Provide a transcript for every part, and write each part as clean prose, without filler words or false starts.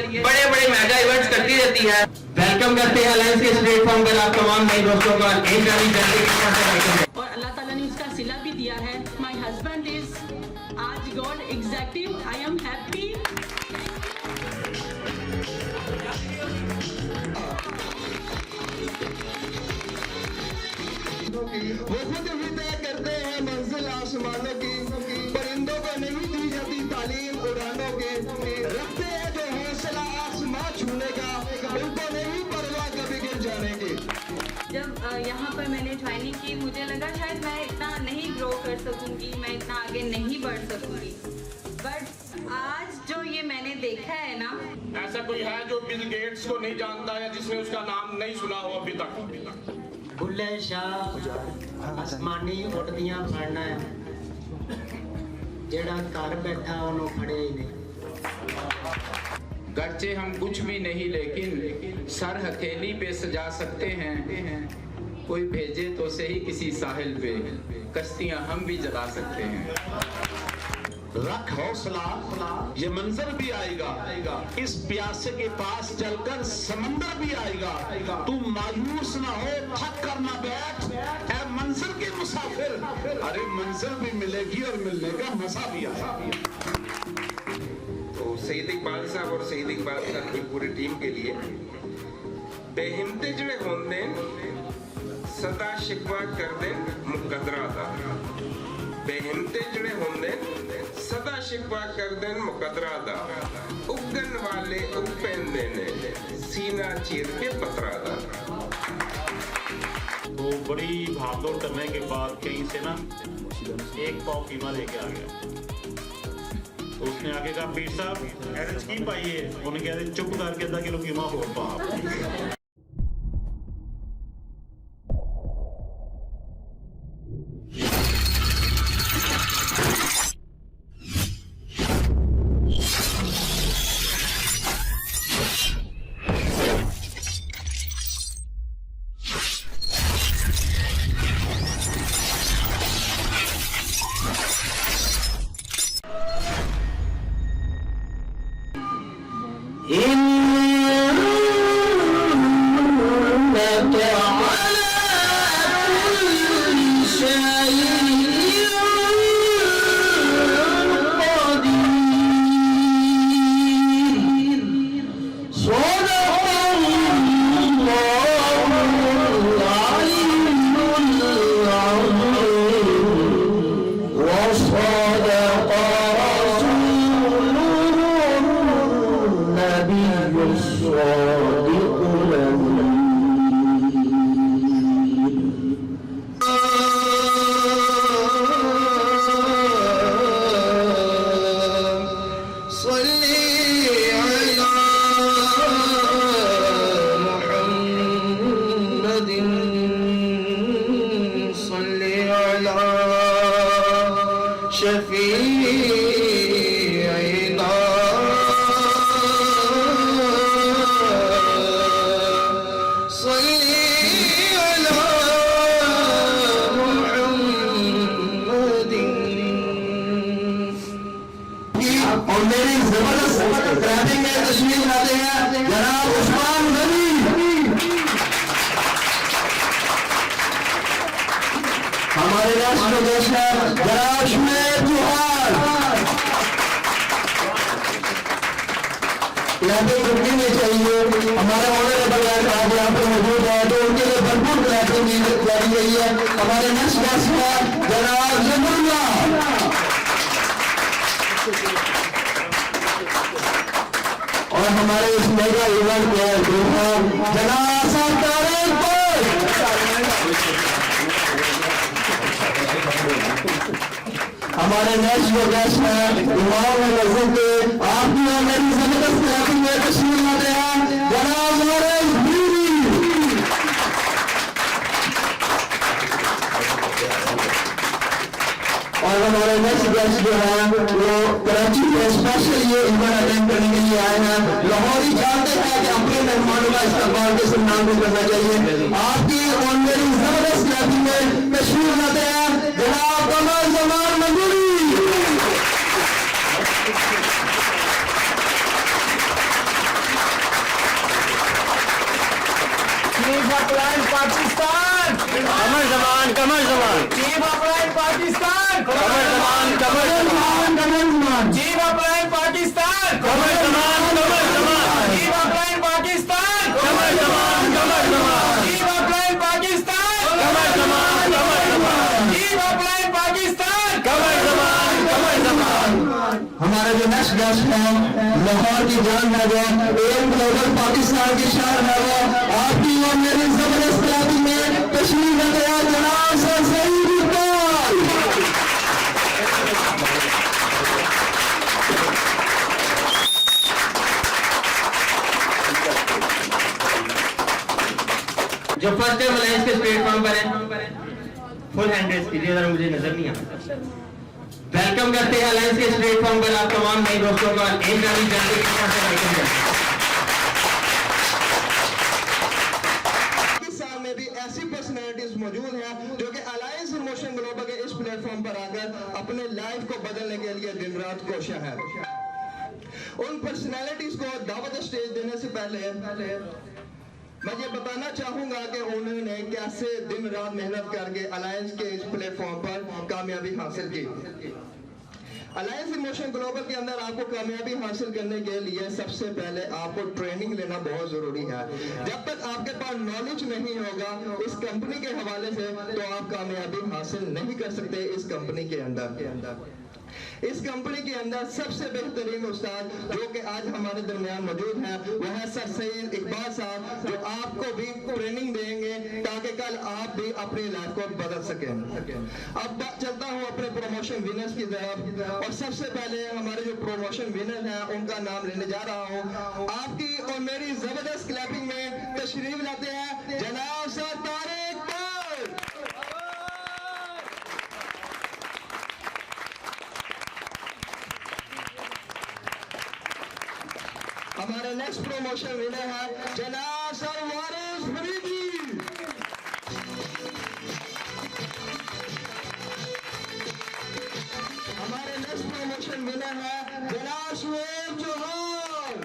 बड़े बड़े mega events करती रहती है। वेलकम करते हैं अलायंस के प्लेटफॉर्म पर आप तमाम नए दोस्तों का। और अल्लाह ताला ने उसका सिला भी दिया है। माय हस्बैंड इज आज God executive. I am happy. वो खुद भी तय करते हैं मंजिल आसमानों की, परिंदों को नहीं दी जाती तालीम उड़ानों की, रखते हैं जो हौसला आसमां छूने का, उनको नहीं परवाह कभी गिर जाने की। जब यहाँ पर मैंने ज्वाइनिंग की मुझे लगा शायद मैं इतना नहीं ग्रो कर सकूंगी, मैं इतना आगे नहीं बढ़ सकूंगी, बट आज जो ये मैंने देखा है ना, ऐसा कोई है जो बिल गेट्स को नहीं जानता या जिसने उसका नाम नहीं सुना हो अभी तक? बुल्ले शाह आसमानी उड़दियां फड़ना है, जेड़ा घर बैठा उन्हों फड़े ही नहीं। गरचे हम कुछ भी नहीं लेकिन सर हथेली पे सजा सकते हैं, कोई भेजे तो सही किसी साहिल पे, कश्तियां हम भी जला सकते हैं। रख हौसला, ये मंजर भी आएगा, इस प्यासे के पास चलकर समंदर भी आएगा। तू मायूस ना हो, थक कर ना बैठ, ऐ मंजर के मुसाफिर, अरे मंजिल भी मिलेगी और मिलने का मजा भी आएगा। तो सईद इकबाल साहब और सईद इकबाल साहब की पूरी टीम के लिए बेहिम्मते जड़े होंदे सदा शिकवा कर दे मुकदरा दा, बेहिम्मते जड़े होंदे सदा शिकवा कर दे मुकदरा दा, उगन वाले उग पैंदे ने सीना चीर के पतरा दा। तो बड़ी भागदौड़ करने के बाद कहीं से ना एक पाव कीमा लेके आ गया। तो उसने आके कहा पीर साहब ऐसे की पाई है, उन्हें कह रहे चुप करके आधा किलो कीमा और पा। और मेरी जबरदस्त ट्रैफिक में तशरीफ लाते हैं जनाब उस्मान गनी। हमारे राष्ट्र अध्यक्ष जनाब शुएब जोहार। ट्रैफिक रुकनी नहीं चाहिए, हमारे ऑनरेबल साहब यहाँ पे मौजूद है तो उनके लिए भरपूर ट्रैफिक जारी गई है। हमारे नेक्स्ट गेस्ट जनाब जबरुल्लाह और हमारे इस मेगा इवेंट के जनाब हमारे नेक्स्ट जो गेस्ट हैं इमाम मस्जिद के आपकी और मेरी जबरदस्त ट्रैफिक में तशरीफ लाते हैं जनाब नूरुल बीवी। और हमारे नेक्स्ट गेस्ट जो है वो कराची में स्पेशल ये इवेंट अटेंड करने के लिए आए हैं। लाहौरी जानते हैं कि अपने मेहमानों का इस्तेमाल के सम्मान भी करना चाहिए। आपकी और मेरी जबरदस्त ट्रैफिक में तशरीफ लाते हैं जनाब कमर जमान मंजूरी। Qamar Zaman chief of line Pakistan Qamar Zaman chief of line Pakistan Qamar Zaman chief of line Pakistan Qamar Zaman chief of line Pakistan Qamar Zaman chief of line Pakistan Qamar Zaman. हमारा जो नेक्स्ट गेस्ट है लाहौर की जान है वो एम ग्लोबल पाकिस्तान की शान है वो आपकी और मेरी जबरदस्त क्लास में तशरीफ ले गया जनाब सर सईद इकबाल। जो फर्स्ट टाइम अलायंस के प्लेटफॉर्म पर है फुल हैंड रेस कीजिए, जरा मुझे नजर नहीं आता। वेलकम करते हैं अलायंस के प्लेटफॉर्म पर आप तमाम नए दोस्तों का एक गाड़ी जल्दी में भी ऐसी पर्सनैलिटीज मौजूद हैं जो कि अलायंस इन मोशन ग्लोबल के इस प्लेटफॉर्म पर आकर अपने लाइफ को बदलने के लिए दिन रात कोशिश है। उन पर्सनैलिटीज को दावत स्टेज देने से पहले मैं ये बताना चाहूंगा कि उन्होंने कैसे दिन रात मेहनत करके अलायंस के इस प्लेटफॉर्म पर कामयाबी हासिल की। अलायंस इन मोशन ग्लोबल के अंदर आपको कामयाबी हासिल करने के लिए सबसे पहले आपको ट्रेनिंग लेना बहुत जरूरी है। जब तक आपके पास नॉलेज नहीं होगा इस कंपनी के हवाले से तो आप कामयाबी हासिल नहीं कर सकते। इस कंपनी के अंदर इस कंपनी के अंदर सबसे बेहतरीन उस्ताद जो कि आज हमारे दरमियान मौजूद हैं वह है सर सईद इकबाल साहब, जो आपको भी ट्रेनिंग देंगे ताकि कल आप भी अपनी लाइफ को बदल सकें। अब चलता हूं अपने प्रमोशन विनर्स की तरफ और सबसे पहले हमारे जो प्रमोशन विनर हैं उनका नाम लेने जा रहा हूं। आपकी और मेरी जबरदस्त क्लैपिंग में तशरीफ लाते हैं जनाब सर तारिक पर। हमारे नेक्स्ट प्रमोशन विनर है जनाब सर वारिस फरीदी। हमारे नेक्स्ट प्रमोशन विनर है जनाब शुएब चौहान।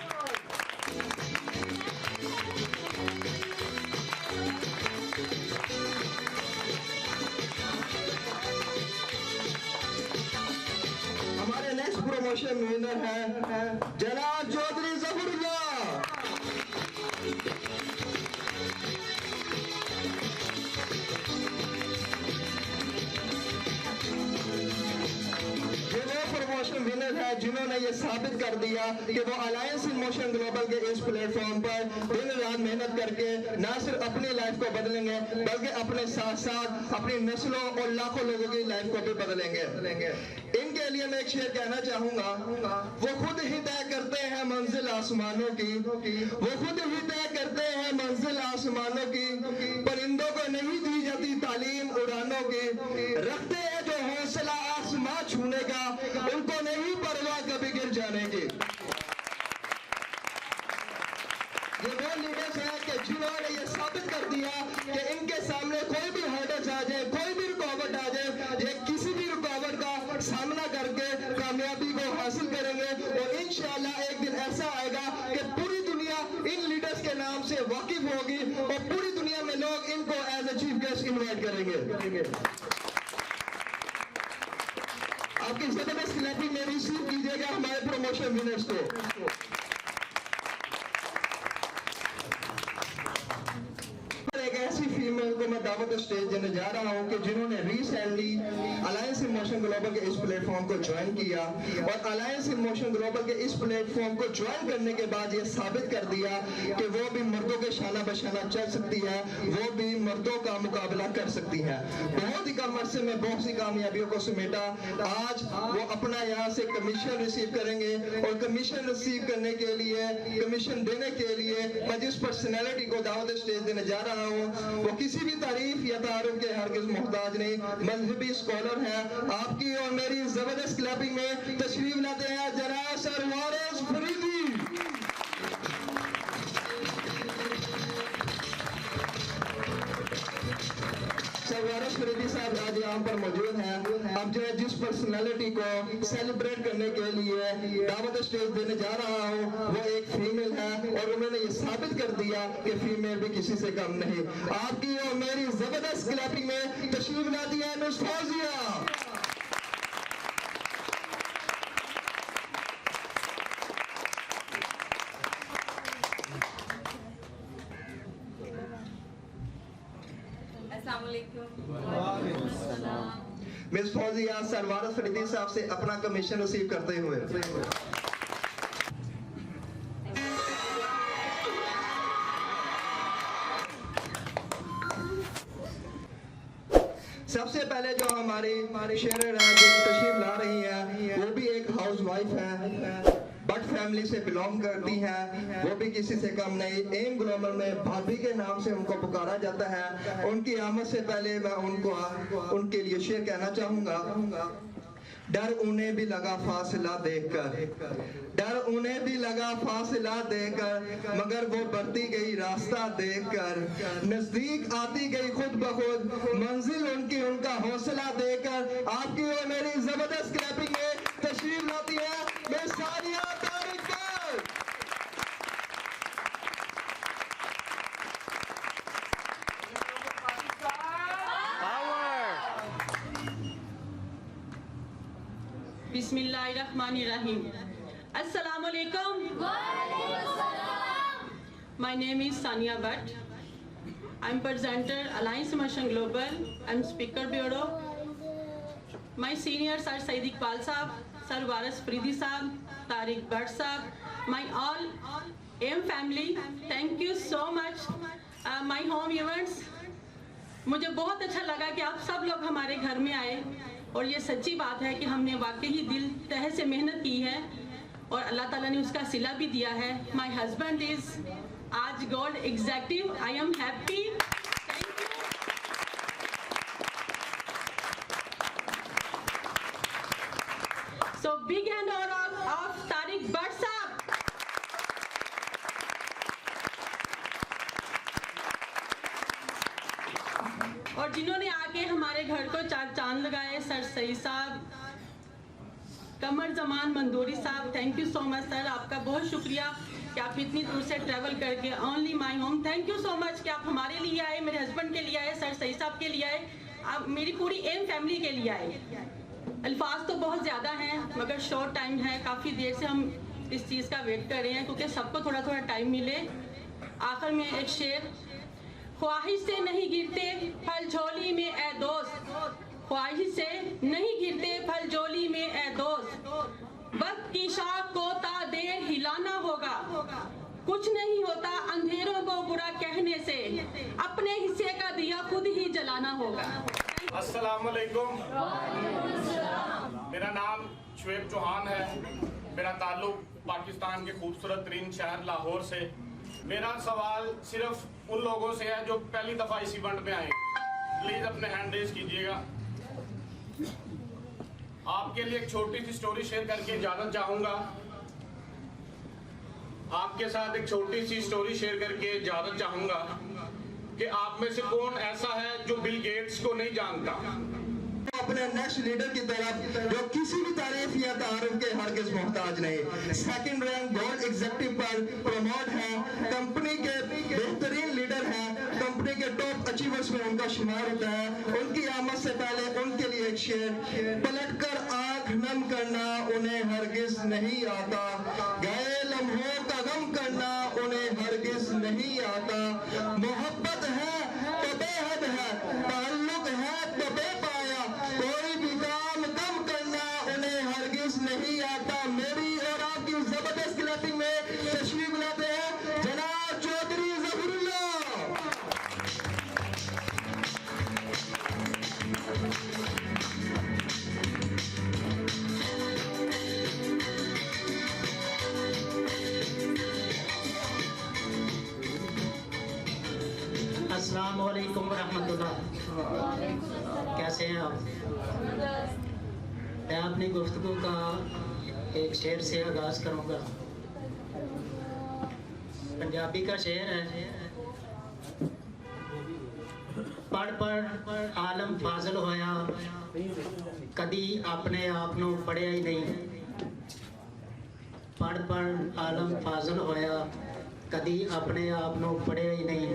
हमारे नेक्स्ट प्रमोशन विनर है जनाब चौधरी जफरुल्लाह। प्रमोशन विनर है जिन्होंने ये साबित कर दिया कि वो अलायंस इन मोशन ग्लोबल के इस प्लेटफॉर्म पर दिन रात मेहनत करके ना सिर्फ अपनी लाइफ को बदलेंगे बल्कि अपने साथ साथ अपनी नस्लों और लाखों लोगों की लाइफ को भी बदलेंगे। इनके लिए मैं एक शेर कहना चाहूंगा, वो खुद ही तय करते हैं मंजिल आसमानों की, वो खुद ही तय करते हैं मंजिल आसमानों की, परिंदों को नहीं दी जाती तालीम उड़ानों की, रखते हैं जो हौसला आसमां छूने का, उनको नहीं परवाह कभी गिर जाने की। ये वो लीडर्स हैं कि जिन्होंने ये साबित कर दिया कि इनके सामने कोई भी हर्डल्स आ जाए, कोई भी रुकावट आ जाए, ये किसी भी रुकावट का सामना करके कामयाबी को हासिल करेंगे और इंशाअल्लाह एक दिन ऐसा आएगा कि पूरी दुनिया इन लीडर्स के नाम से वाकिफ होगी और पूरी दुनिया में लोग इनको as a chief guest invite करेंगे। आपकी जबरदस्त क्लैपिंग में रिसीव कीजिएगा हमारे प्रमोशन विनर्स को। एक ऐसी फीमेल को मैं दावत स्टेज देने जा रहा हूं कि जिन्होंने recently alliance in motion global के इस प्लेटफॉर्म को ज्वाइन किया और अलायंस इन मोशन ग्लोबल के इस प्लेटफॉर्म को ज्वाइन करने के बाद ये साबित कर दिया कि वो भी मर्दों के शाना बशाना चल सकती है, वो भी मर्दों का मुकाबला कर सकती है। बहुत ही कम अरसे में बहुत सी कामयाबियों को समेटा आज वो अपना यहाँ से कमीशन रिसीव करेंगे और कमीशन रिसीव करने के लिए, कमीशन देने के लिए मैं जिस पर्सनैलिटी को दावत स्टेज देने जा रहा हूँ वो किसी भी तारीफ या तारुफ के हरगिज मोहताज नहीं, मजहबी स्कॉलर है। आपकी और मेरी जबरदस्त क्लैपिंग में तशरीफ लाते हैं जनाब सर वारिस फरीदी। वारिस फरीदी साहब आज यहाँ पर मौजूद हैं। अब जो है जिस पर्सनालिटी को सेलिब्रेट करने के लिए दावत स्टेज देने जा रहा हूँ वो एक फीमेल है और उन्होंने ये साबित कर दिया कि फीमेल भी किसी से कम नहीं। आपकी और मेरी जबरदस्त क्लैपिंग में तशरीफ मिस फौजिया सरवार फरीदी साहब से अपना कमीशन रिसीव करते हुए। सबसे पहले जो हमारी शेरर है जो तशरीफ ला रही है वो भी एक हाउस वाइफ है, बट फैमिली से बिलोंग करती है, वो भी किसी से कम नहीं। एम ग्लोबल में भाभी के नाम से उनको पुकारा जाता है। उनकी आमद से पहले मैं उनके लिए शेर कहना चाहूंगा। डर उन्हें भी लगा फासला देखकर, डर उन्हें भी लगा फासला देकर, मगर वो बढ़ती गई रास्ता देखकर, नजदीक आती गई खुद बखुद, मंजिल उनकी उनका हौसला देकर। आपकी और मेरी जबरदस्त क्लैपिंग में तशरीफ लाती है miss Sania Tariq. Bismillahirrahmanirrahim. Assalamu alaikum. My name is Sania Bhatt. I'm presenter Alliance Motion Global. I'm speaker bureau. My seniors are Said Iqbal Saab, Sir Waris Faridi Saab, Tariq Bhatt Saab, my all AM family. Thank you so much. My home events. मुझे बहुत अच्छा लगा कि आप सब लोग हमारे घर में आए, और ये सच्ची बात है कि हमने वाकई ही दिल तह से मेहनत की है और अल्लाह ताला ने उसका सिला भी दिया है। माय हस्बैंड इज आज gold executive. I am happy. Thank you. So big hand of Tariq Bhatt साहब। और जिन्होंने आके हमारे घर को चार चांद लगाए, सर सईद साहब, कमर जमान मंदोरी साहब, thank you so much sir. आपका बहुत शुक्रिया कि आप इतनी दूर से ट्रैवल करके only my home. Thank you so much कि आप हमारे लिए आए, मेरे हस्बैंड के लिए आए, सर सईद साहब के लिए आए, आप मेरी पूरी एम फैमिली के लिए आए। अल्फाज तो बहुत ज़्यादा हैं मगर शॉर्ट टाइम है, काफ़ी देर से हम इस चीज़ का वेट कर रहे हैं क्योंकि सबको थोड़ा थोड़ा टाइम मिले। आखिर में एक शेर, ख्वाहिश से नहीं गिरते फल झोली में ए दोस्त, ख्वाहिश से नहीं गिरते फल झोली में ए दोस्त, वक्त की शाख को ता देर हिलाना होगा, कुछ नहीं होता अंधेरों को बुरा कहने से, अपने हिस्से का दिया खुद ही जलाना होगा। अस्सलाम वालेकुम। मेरा नाम शुएब चौहान है। मेरा ताल्लुक पाकिस्तान के खूबसूरत तरीन शहर लाहौर से। मेरा सवाल सिर्फ उन लोगों से है जो पहली दफा इस इवेंट में आए। प्लीज अपने हैंड रेज कीजिएगा। आपके लिए एक छोटी सी स्टोरी शेयर करके इजाजत चाहूंगा। आपके साथ एक छोटी सी स्टोरी शेयर करके इजाजत चाहूंगा कि आप में से कौन ऐसा है जो बिल गेट्स को नहीं जानता। अपने नेक्स्ट लीडर की तरफ जो किसी भी तारीफ या तारुफ के हरगिज़ मोहताज नहीं। सेकंड रैंक गोल्ड एग्जीक्यूटिव पर प्रमोट है, कंपनी के बेहतरीन लीडर हैं, कंपनी के टॉप अचीवर्स में उनका शुमार होता है। उनकी आमद से पहले उनके लिए एक शेर, पलट कर आंख नम करना उन्हें हरगिज़ नहीं आता, गए लम्हों का गम करना उन्हें हरगिज़ नहीं आता, मोहब्बत है तो बेहद है, ताल्लुक है तो बेपाया, कोई भी काम कम करना उन्हें हरगिज़ नहीं आता। मेरी और आपकी जबरदस्त क्लैपिंग में तशरीफ लाते हैं जनाब चौधरी ज़फरुल्लाह। अस्सलाम वालेकुम रहमतुल्लाह। कैसे हैं आप? मैं अपनी गुफ्तगू का एक शेर से आगाज़ करूँगा। पंजाबी का शेर है, पढ़ पढ़ आलम फाजल होया, कदी अपने आप नूं पढ़िया ही नहीं। पढ़ पढ़ आलम फाजल होया, कदी अपने आप नूं पढ़िया ही नहीं।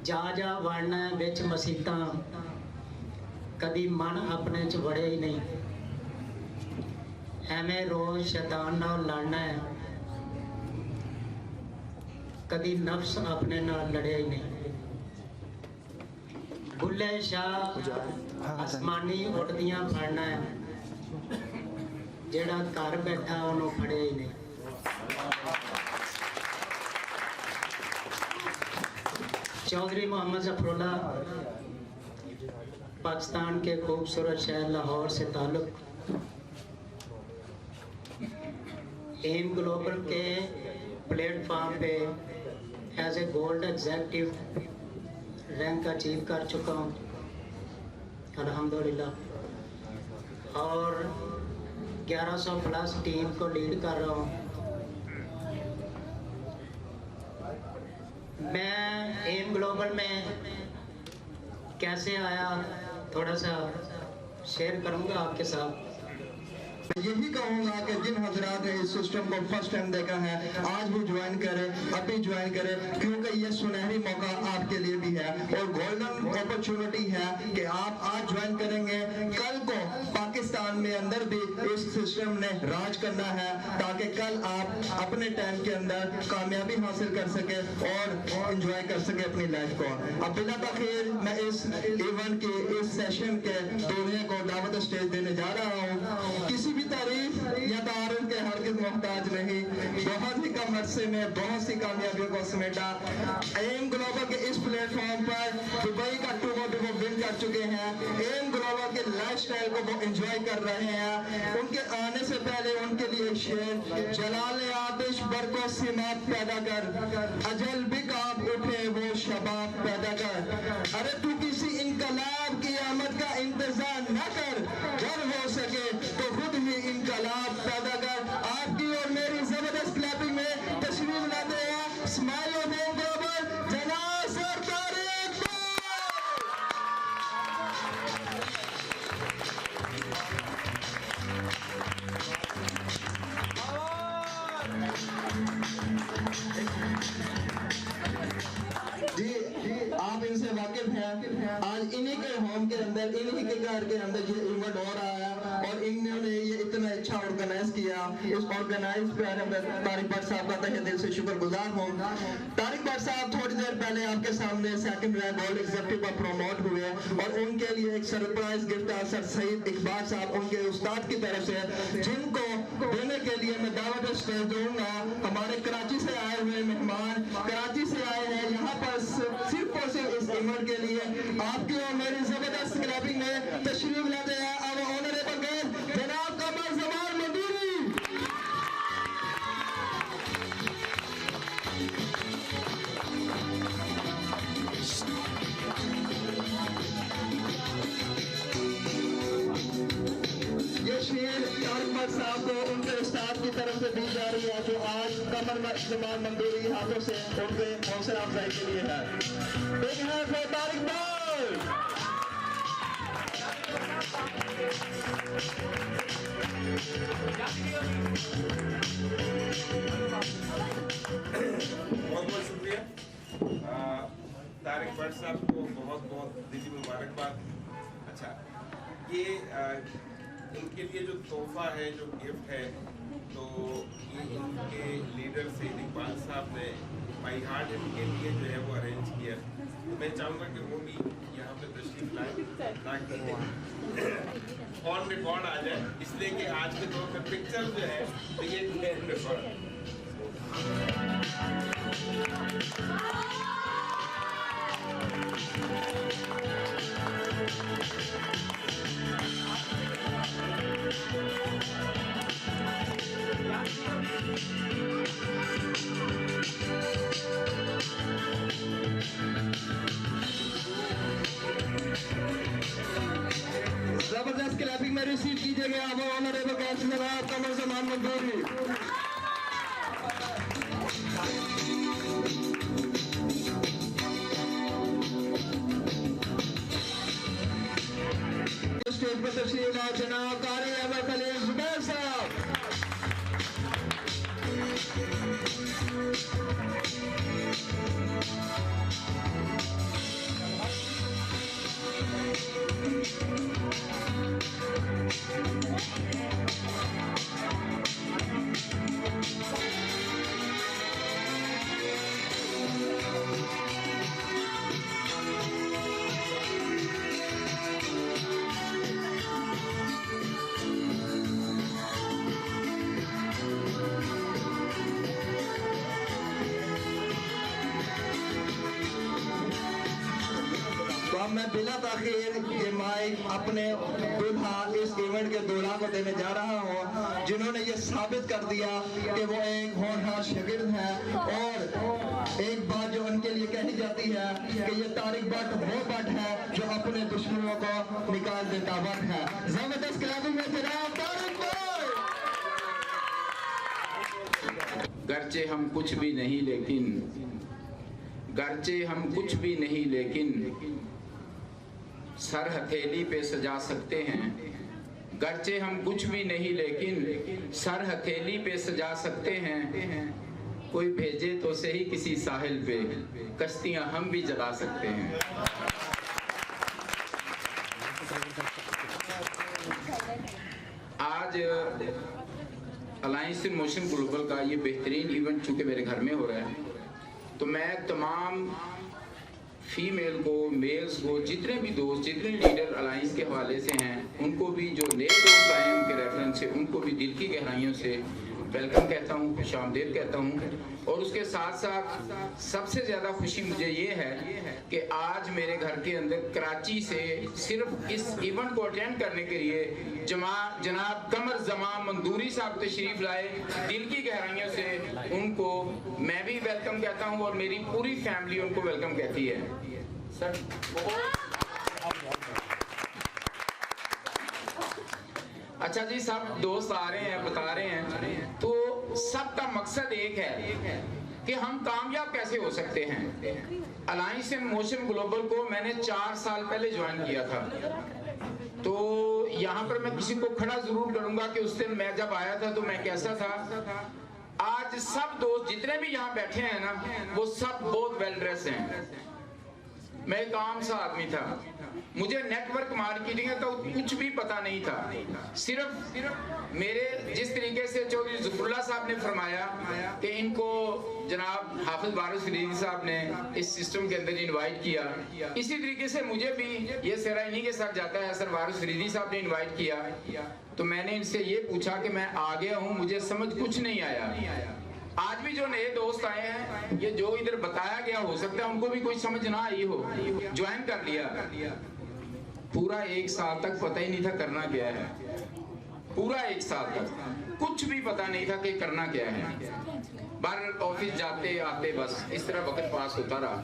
जा जा वड़ना विच मसीतां, कदी मन अपने च वड़िया ही नहीं। एवें रोज शैतान नाल लड़ना है, कदी नफ्स अपने नाल लड़िया ही नहीं। بلے شاہ آسمانی اڑدیاں پھڑنا ہے جڑا گھر بیٹھا انہوں پھڑے ہی نہیں. چودھری محمد ظفر اللہ پاکستان کے خوبصورت شہر لاہور سے تعلق. ایم گلوبل کے پلیٹ فارم پہ as a gold executive rank achieve کر چکا ہوں الحمدللہ, اور 1100 پلس ٹیم کو لیڈ کر رہا ہوں. میں ایم گلوبل میں کیسے آیا تھوڑا سا شیئر کروں گا آپ کے ساتھ. یہی کہوں گا کہ جن حضرات نے اس سسٹم کو فرسٹ ٹائم دیکھا ہے آج بھی جوائن کریں, ابھی جوائن کریں, کیونکہ یہ سنہری موقع آپ کے لیے بھی ہے اور گولڈن اپرچونٹی ہے کہ آپ آج جوائن کریں گے, کل کو پاکستان میں اندر بھی اس سسٹم نے راج کرنا ہے تاکہ کل آپ اپنے ٹائم کے اندر کامیابی حاصل کر سکیں اور انجوائے کر سکیں اپنی لائف کو. اب بلا تاخیر میں اس ایونٹ کے اس سیشن کے دورے کو دعوت اسٹیج دینے جا رہا ہوں. کسی بھی تعریف یا تعارف کے ہرگز محتاج نہیں, بہت ہی کم عرصے میں بہت سی کامیابیوں کو سمیٹا. ایم گلوبل کے اس پلیٹ فارم پر دبئی کا ٹور وہ ون کر چکے ہیں. ایم گلوبل کے لائف سٹائل کو وہ انجوائے کر رہے ہیں. ان کے آنے سے پہلے ان کے لیے شعر, جلال آتش برق و سماعت پیدا کر, اجل بھی کانپ اٹھے وہ شباب پیدا کر. ارے تو کسی انقلاب کی آمد کا انتظار نہ کر, گر ہو سکے تو خود ہی انقلاب پیدا کر. آپ کی اور میری زبردست کلیپنگ میں تشریف لاتے ہیں اسماعیل آف ایم گلوبل جناب سر طارق بھائی. جی آپ ان سے واقف ہیں, آج انہی کے ہوم کے اندر, انہی کے گھر کے اندر یہ ایونٹ ہو رہا ہے اور انہوں نے یہ اتنا اچھا آرگنائز کیا. اس آرگنائز پہ میں طارق بٹ صاحب کا تہہ دل سے شکر گزار ہوں. طارق بٹ صاحب تھوڑی دیر پہلے آپ کے سامنے سیکنڈ رینک گولڈ ایگزیکٹو پر پروموٹ ہوئے اور ان کے لیے ایک سرپرائز گفٹ ہے سر سعید اقبال صاحب ان کے استاد کی طرف سے, جن کو دینے کے لیے میں دعوت اسٹیج دوں گا. ہمارے کراچی سے آئے ہوئے مہمان کراچی سے آئے ہیں یہاں پر صرف اور صرف اس ایونٹ کے لیے. آپ کی اور میری زبردست کلیپنگ میں تشریف لاتے ہیں اب آنریبل گیسٹ جناب قمر زمان مندوری. یہ شعر طارق بٹ صاحب کو ان کے استاد کی طرف سے دی جا رہی ہے جو آج قمر زمان مندوری ہاتھوں سے ان کے حوصلہ افزائی کے لیے ہے. ایک ہے for طارق بھائی. بہت بہت شکریہ طارق بٹ صاحب کو, بہت بہت دلی مبارکباد. اچھا, یہ ان کے لیے جو تحفہ ہے, جو گفٹ ہے, تو یہ ان کے لیڈر سعید اقبال صاحب نے بائی ہارٹ ان کے لیے جو ہے وہ ارینج کیا. تو میں چاہوں گا کہ وہ بھی یہاں پہ تشریف لائیں تاکہ آن ریکارڈ آ جائے, اس لیے کہ آج کے دور میں پکچر جو ہے تو یہ ریکارڈ. زبردست کلیپنگ میں ریسیو کیجئے گا وہ آنریبل گیسٹ جناب قمر زمان مندوری. اسٹیج پر تشریف لاؤ جناب قاری احمد خلیل زبیر صاحب. मैं बिला ताखीर ये माइक अपने दुल्हा इस इवेंट के दूल्हा को देने जा रहा हूँ, जिन्होंने ये साबित कर दिया कि वो एक होनहार शागिर्द है। और एक बात जो उनके लिए कही जाती है कि ये तारिक भट्ट वो भट्ट है जो अपने दुश्मनों को निकाल देता वक्त है। जबरदस्त क्लासिक में जनाब तारिक भट्ट। गरचे हम कुछ भी नहीं लेकिन सर हथेली पे सजा सकते हैं। गरचे हम कुछ भी नहीं लेकिन सर हथेली पे सजा सकते हैं। कोई भेजे तो सही किसी साहिल पे, कश्तियां हम भी जला सकते हैं। आज अलायंस इन मोशन ग्लोबल का ये बेहतरीन इवेंट चूंकि मेरे घर में हो रहा है, तो मैं तमाम फीमेल को, मेल्स को, जितने भी दोस्त, जितने लीडर अलायंस के हवाले से हैं, उनको भी जो नए दोस्त आए हैं उनके रेफरेंस से, उनको भी दिल की गहराइयों से वेलकम कहता हूँ, खुशामदीद कहता हूँ। और उसके साथ साथ सबसे ज़्यादा खुशी मुझे ये है कि आज मेरे घर के अंदर कराची से सिर्फ इस इवेंट को अटेंड करने के लिए जनाब कमर जमान मंदूरी साहब तशरीफ लाए। दिल की गहराइयों से उनको मैं भी वेलकम कहता हूँ और मेरी पूरी फैमिली उनको वेलकम कहती है। सर अच्छा जी, सब दोस्त आ रहे हैं, बता रहे हैं, तो सबका मकसद एक है कि हम कामयाब कैसे हो सकते हैं। अलायंस इन मोशन ग्लोबल को मैंने 4 साल पहले ज्वाइन किया था, तो यहाँ पर मैं किसी को खड़ा जरूर करूंगा कि उस दिन मैं जब आया था तो मैं कैसा था। आज सब दोस्त जितने भी यहाँ बैठे हैं ना, वो सब बहुत वेल ड्रेस हैं। मैं एक आम सा आदमी था, मुझे नेटवर्क मार्केटिंग का कुछ भी पता नहीं था। सिर्फ मेरे जिस तरीके से चौधरी ज़फरुल्लाह साहब ने फरमाया कि इनको जनाब हाफिज वारिस फरीदी साहब ने इस सिस्टम के अंदर इनवाइट किया, इसी तरीके से मुझे भी ये सेरा इन्हीं के साथ जाता है। सर वारिस फरीदी साहब ने इनवाइट किया, तो मैंने इनसे ये पूछा कि मैं आ गया हूँ, मुझे समझ कुछ नहीं आया। आज भी जो नए दोस्त आए हैं, ये जो इधर बताया गया हो सकता है उनको भी कोई समझ ना आई हो, ज्वाइन कर लिया। पूरा 1 साल तक पता ही नहीं था करना क्या है, पूरा 1 साल तक कुछ भी पता नहीं था कि करना क्या है। बाहर ऑफिस जाते आते बस इस तरह वक्त पास होता रहा।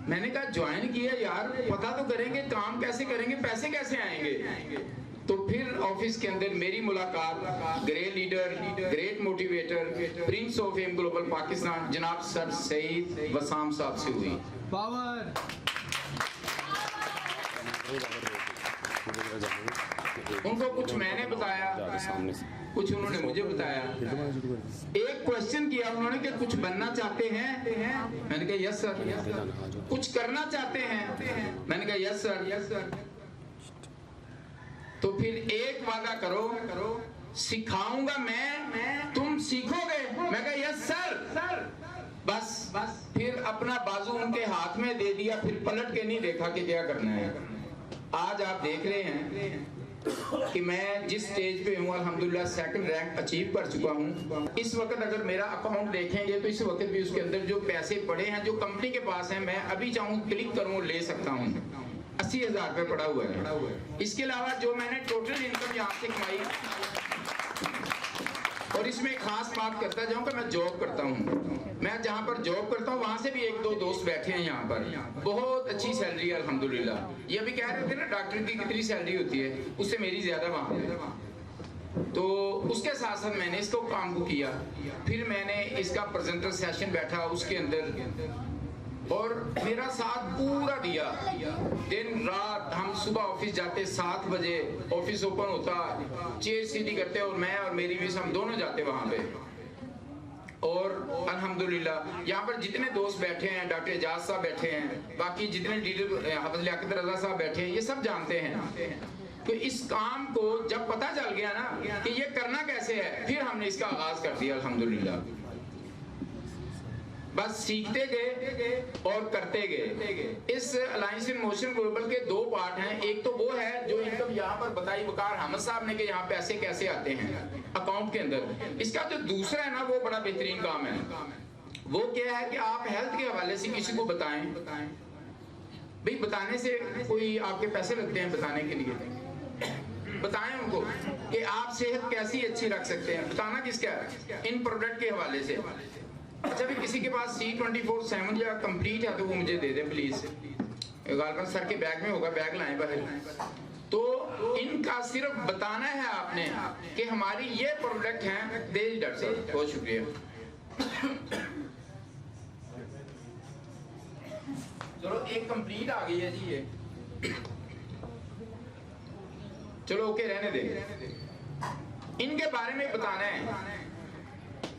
मैंने कहा ज्वाइन किया यार, पता तो करेंगे काम कैसे करेंगे, पैसे कैसे आएंगे। तो फिर ऑफिस के अंदर मेरी मुलाकात great leader, great motivator, prince of M global Pakistan जनाब सर सईद वसाम साहब से हुई। पावर उनको कुछ मैंने बताया, कुछ उन्होंने मुझे बताया। एक क्वेश्चन किया उन्होंने कि कुछ बनना चाहते हैं, मैंने कहा यस सर। कुछ करना चाहते हैं, मैंने कहा यस सर। तो फिर एक वादा करो, सिखाऊंगा मैं, तुम सीखोगे। मैं कहा यस सर। बस फिर अपना बाजू उनके हाथ में दे दिया, फिर पलट के नहीं देखा कि क्या करना है। आज आप देख रहे हैं कि मैं जिस स्टेज पे हूँ अल्हम्दुलिल्लाह 2nd रैंक अचीव कर चुका हूँ। इस वक्त अगर मेरा अकाउंट देखेंगे तो इस वक्त भी उसके अंदर जो पैसे पड़े हैं जो कंपनी के पास हैं, मैं अभी चाहूँ क्लिक करूँ ले सकता हूँ, 80,000 रुपये पड़ा हुआ है। इसके अलावा जो मैंने टोटल इनकम यहाँ से कमाई, और इसमें खास बात करता जाऊँ कि मैं जॉब करता हूँ। मैं जहाँ पर जॉब करता हूँ वहाँ से भी 1-2 दोस्त बैठे हैं यहाँ पर, बहुत अच्छी सैलरी है अल्हम्दुलिल्लाह। ये अभी कह रहे थे ना डॉक्टर की कितनी सैलरी होती है, उससे मेरी ज्यादा वहाँ है। तो उसके साथ साथ मैंने इसको काम को किया। फिर मैंने इसका प्रेजेंटर सेशन बैठा उसके अंदर, और मेरा साथ पूरा दिया। दिन रात हम सुबह ऑफिस जाते, 7 बजे ऑफिस ओपन होता, चेयर सीटी करते और मैं और मेरी भी हम दोनों जाते वहां पे। और अल्हम्दुलिल्लाह यहाँ पर जितने दोस्त बैठे हैं, डॉक्टर एजाज साहब बैठे हैं, बाकी जितने लीडर हाफिज लियाकत रजा साहब बैठे हैं, ये सब जानते हैं। तो इस काम को जब पता चल गया ना कि ये करना कैसे है, फिर हमने इसका आगाज कर दिया अल्हम्दुलिल्लाह। बस सीखते गए और करते गए। इस अलायंस इन मोशन ग्लोबल के 2 पार्ट हैं। एक तो वो है जो इनकम यहाँ पर बताई वकार अहमद साहब ने कि यहाँ पैसे कैसे आते हैं अकाउंट के अंदर। इसका जो दूसरा है ना, वो बड़ा बेहतरीन काम है। वो क्या है कि आप हेल्थ के हवाले से किसी को बताएं, भाई बताने से कोई आपके पैसे लगते हैं बताने के लिए? बताएं उनको कि आप सेहत कैसी अच्छी रख सकते हैं। बताना किसका है? इन प्रोडक्ट के हवाले से। अच्छा भी किसी के पास C24/7 या कंप्लीट है तो वो मुझे दे दें प्लीज। गालबन सर के बैग में होगा, बैग लाएं बाहर। तो इनका सिर्फ बताना है आपने कि हमारी ये प्रोडक्ट हैं। दे डॉक्टर साहब, बहुत शुक्रिया। चलो एक कंप्लीट आ गई है जी ये, चलो ओके रहने दे। इनके बारे में बताना है।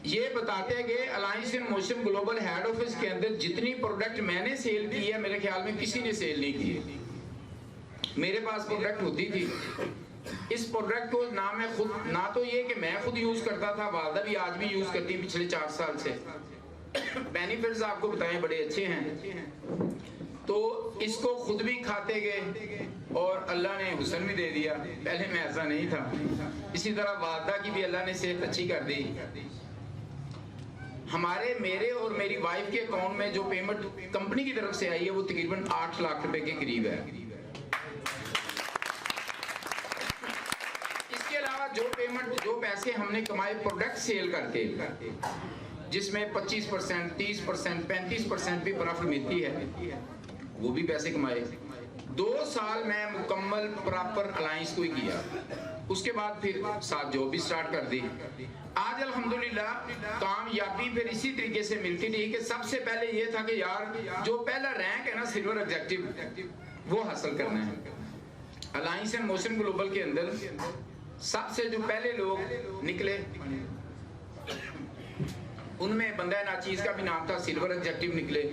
ये बताते हैं कि alliance in motion global head office के अंदर जितनी प्रोडक्ट मैंने सेल की है मेरे ख्याल में किसी ने सेल नहीं की। मेरे पास प्रोडक्ट होती थी, इस प्रोडक्ट को ना मैं खुद, ना तो ये कि मैं खुद यूज करता था, वालदा भी आज भी यूज करती पिछले 4 साल से। बेनिफिट्स आपको बताएं बड़े अच्छे हैं। तो इसको खुद भी खाते गए और अल्लाह ने हुस्न भी दे दिया। पहले मैं ऐसा नहीं था। इसी तरह वालदा की भी अल्लाह ने सेहत अच्छी कर दी। हमारे, मेरे और मेरी वाइफ के अकाउंट में जो पेमेंट कंपनी की तरफ से आई है वो तकरीबन 8 लाख रुपए के करीब है। इसके अलावा जो पेमेंट, जो पैसे हमने कमाए प्रोडक्ट सेल करके, जिसमें 25%, 30%, 35% भी प्रॉफिट मिलती है, वो भी पैसे कमाए। 2 साल मैं मुकम्मल प्रॉपर अलायंस को ही किया। उसके बाद फिर साथ जॉब भी स्टार्ट कर दी। आज अल्हम्दुलिल्लाह कामयाबी फिर इसी तरीके से मिलती रही कि सबसे पहले ये था कि यार जो पहला रैंक है ना सिल्वर एग्जेक्टिव, वो हासिल करना है। अलायंस एंड मोशन ग्लोबल के अंदर सबसे जो पहले लोग निकले उनमें बंदा नाचीज का भी नाम था, सिल्वर एग्जेक्टिव निकले।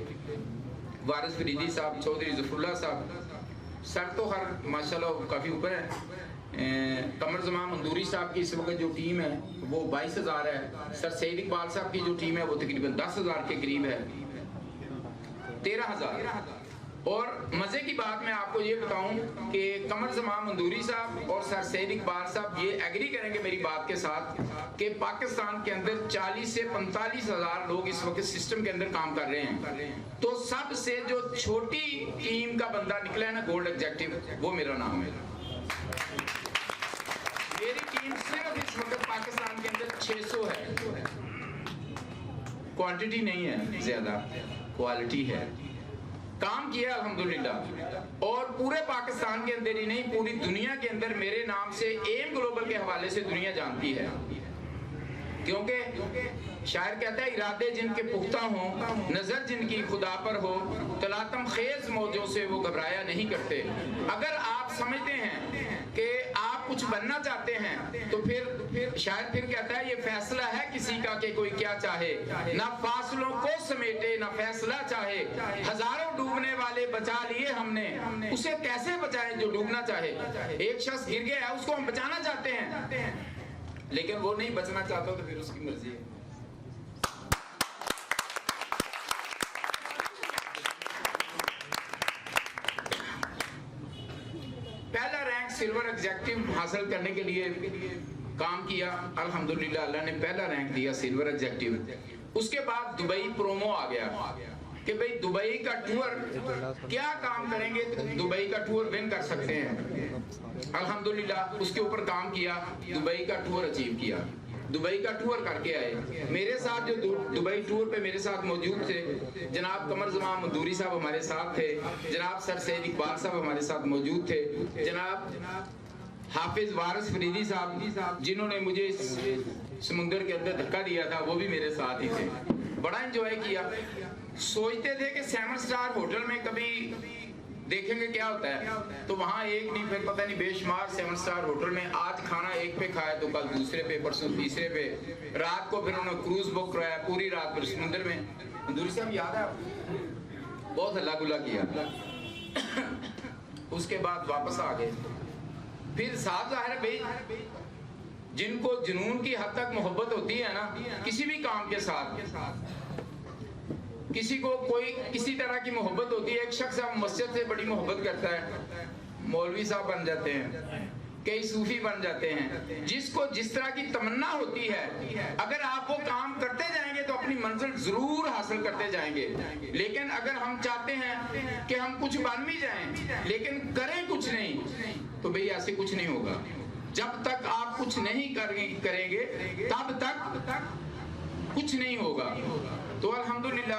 वारिस फरीदी साहब, चौधरी ज़फरुल्लाह साहब, सर तो हर माशाल्लाह काफ़ी ऊपर है। कमर ज़मान मंदूरी साहब की इस वक्त जो टीम है वो 22,000 है। सर सईद इकबाल साहब की जो टीम है वो तकरीबन 10,000 के करीब है, 13,000। और मजे की बात मैं आपको ये बताऊं कि कमर ज़मान मंदूरी साहब और सर सईद इकबाल साहब ये एग्री करेंगे मेरी बात के साथ कि पाकिस्तान के अंदर 40 से 45,000 लोग इस वक्त सिस्टम के अंदर काम कर रहे हैं। तो सबसे जो छोटी टीम का बंदा निकला है ना गोल्ड एग्जेक्टिव, वो मेरा नाम है। मेरी टीम सिर्फ इस वक्त पाकिस्तान के अंदर 600 है। क्वांटिटी नहीं है ज्यादा, क्वालिटी है। काम किया अल्हम्दुलिल्लाह, और पूरे पाकिस्तान के अंदर ही नहीं पूरी दुनिया के अंदर मेरे नाम से एम ग्लोबल के हवाले से दुनिया जानती है। क्योंकि शायर कहता है इरादे जिनके पुख्ता हों, नजर जिनकी खुदा पर हो, तलातम खेज मौजों से वो घबराया नहीं करते। अगर आप समझते हैं कि आप कुछ बनना चाहते हैं तो फिर शायर फिर कहता है ये फैसला है किसी का कि कोई क्या चाहे, ना फासलों को समेटे ना फैसला चाहे। हजारों डूबने वाले बचा लिए हमने, उसे कैसे बचाएं जो डूबना चाहे। एक शख्स गिर गया है, उसको हम बचाना चाहते हैं, लेकिन वो नहीं बचना चाहता तो फिर उसकी मर्जी है। पहला रैंक सिल्वर एग्जेक्टिव हासिल करने के लिए काम किया अल्हम्दुलिल्लाह, अल्लाह ने पहला रैंक दिया सिल्वर एग्जेक्टिव। उसके बाद दुबई प्रोमो आ गया कि भाई दुबई का टूर क्या काम करेंगे, दुबई का टूर विन कर सकते हैं। अल्हम्दुलिल्लाह उसके ऊपर काम किया, दुबई का टूर अचीव किया, दुबई का टूर करके आए। मेरे साथ जो दुबई टूर पे मेरे साथ मौजूद थे जनाब कमर ज़मान मंदूरी साहब हमारे साथ थे, जनाब सर सईद इकबाल साहब हमारे साथ मौजूद थे, जनाब हाफिज वारिस फरीदी साहब जिन्होंने मुझे इस समुंदर के अंदर धक्का दिया था वो भी मेरे साथ ही थे। बड़ा एंजॉय किया। सोचते थे कि 7 स्टार होटल में कभी देखेंगे क्या होता है, तो वहाँ एक नहीं फिर पता नहीं बेशुमार 7 स्टार होटल में आज खाना एक पे खाया तो कल दूसरे पे, परसों तीसरे पे, रात को फिर उन्होंने क्रूज बुक कराया पूरी रात फिर समुद्र में। मंदूरी साहब याद है आपको? बहुत हल्ला गुल्ला किया। उसके बाद वापस आ गए। फिर साफ जाहिर है भाई जिनको जुनून की हद तक मोहब्बत होती है ना किसी भी काम के साथ, किसी को कोई किसी तरह की मोहब्बत होती है। एक शख्स अब मस्जिद से बड़ी मोहब्बत करता है, मौलवी साहब बन जाते हैं, कई सूफी बन जाते हैं। जिसको जिस तरह की तमन्ना होती है, अगर आप वो काम करते जाएंगे तो अपनी मंजिल जरूर हासिल करते जाएंगे। लेकिन अगर हम चाहते हैं कि हम कुछ बन भी जाएं लेकिन करें कुछ नहीं, तो भाई ऐसे कुछ नहीं होगा। जब तक आप कुछ नहीं करेंगे तब तक कुछ नहीं होगा। तो अल्हम्दुलिल्लाह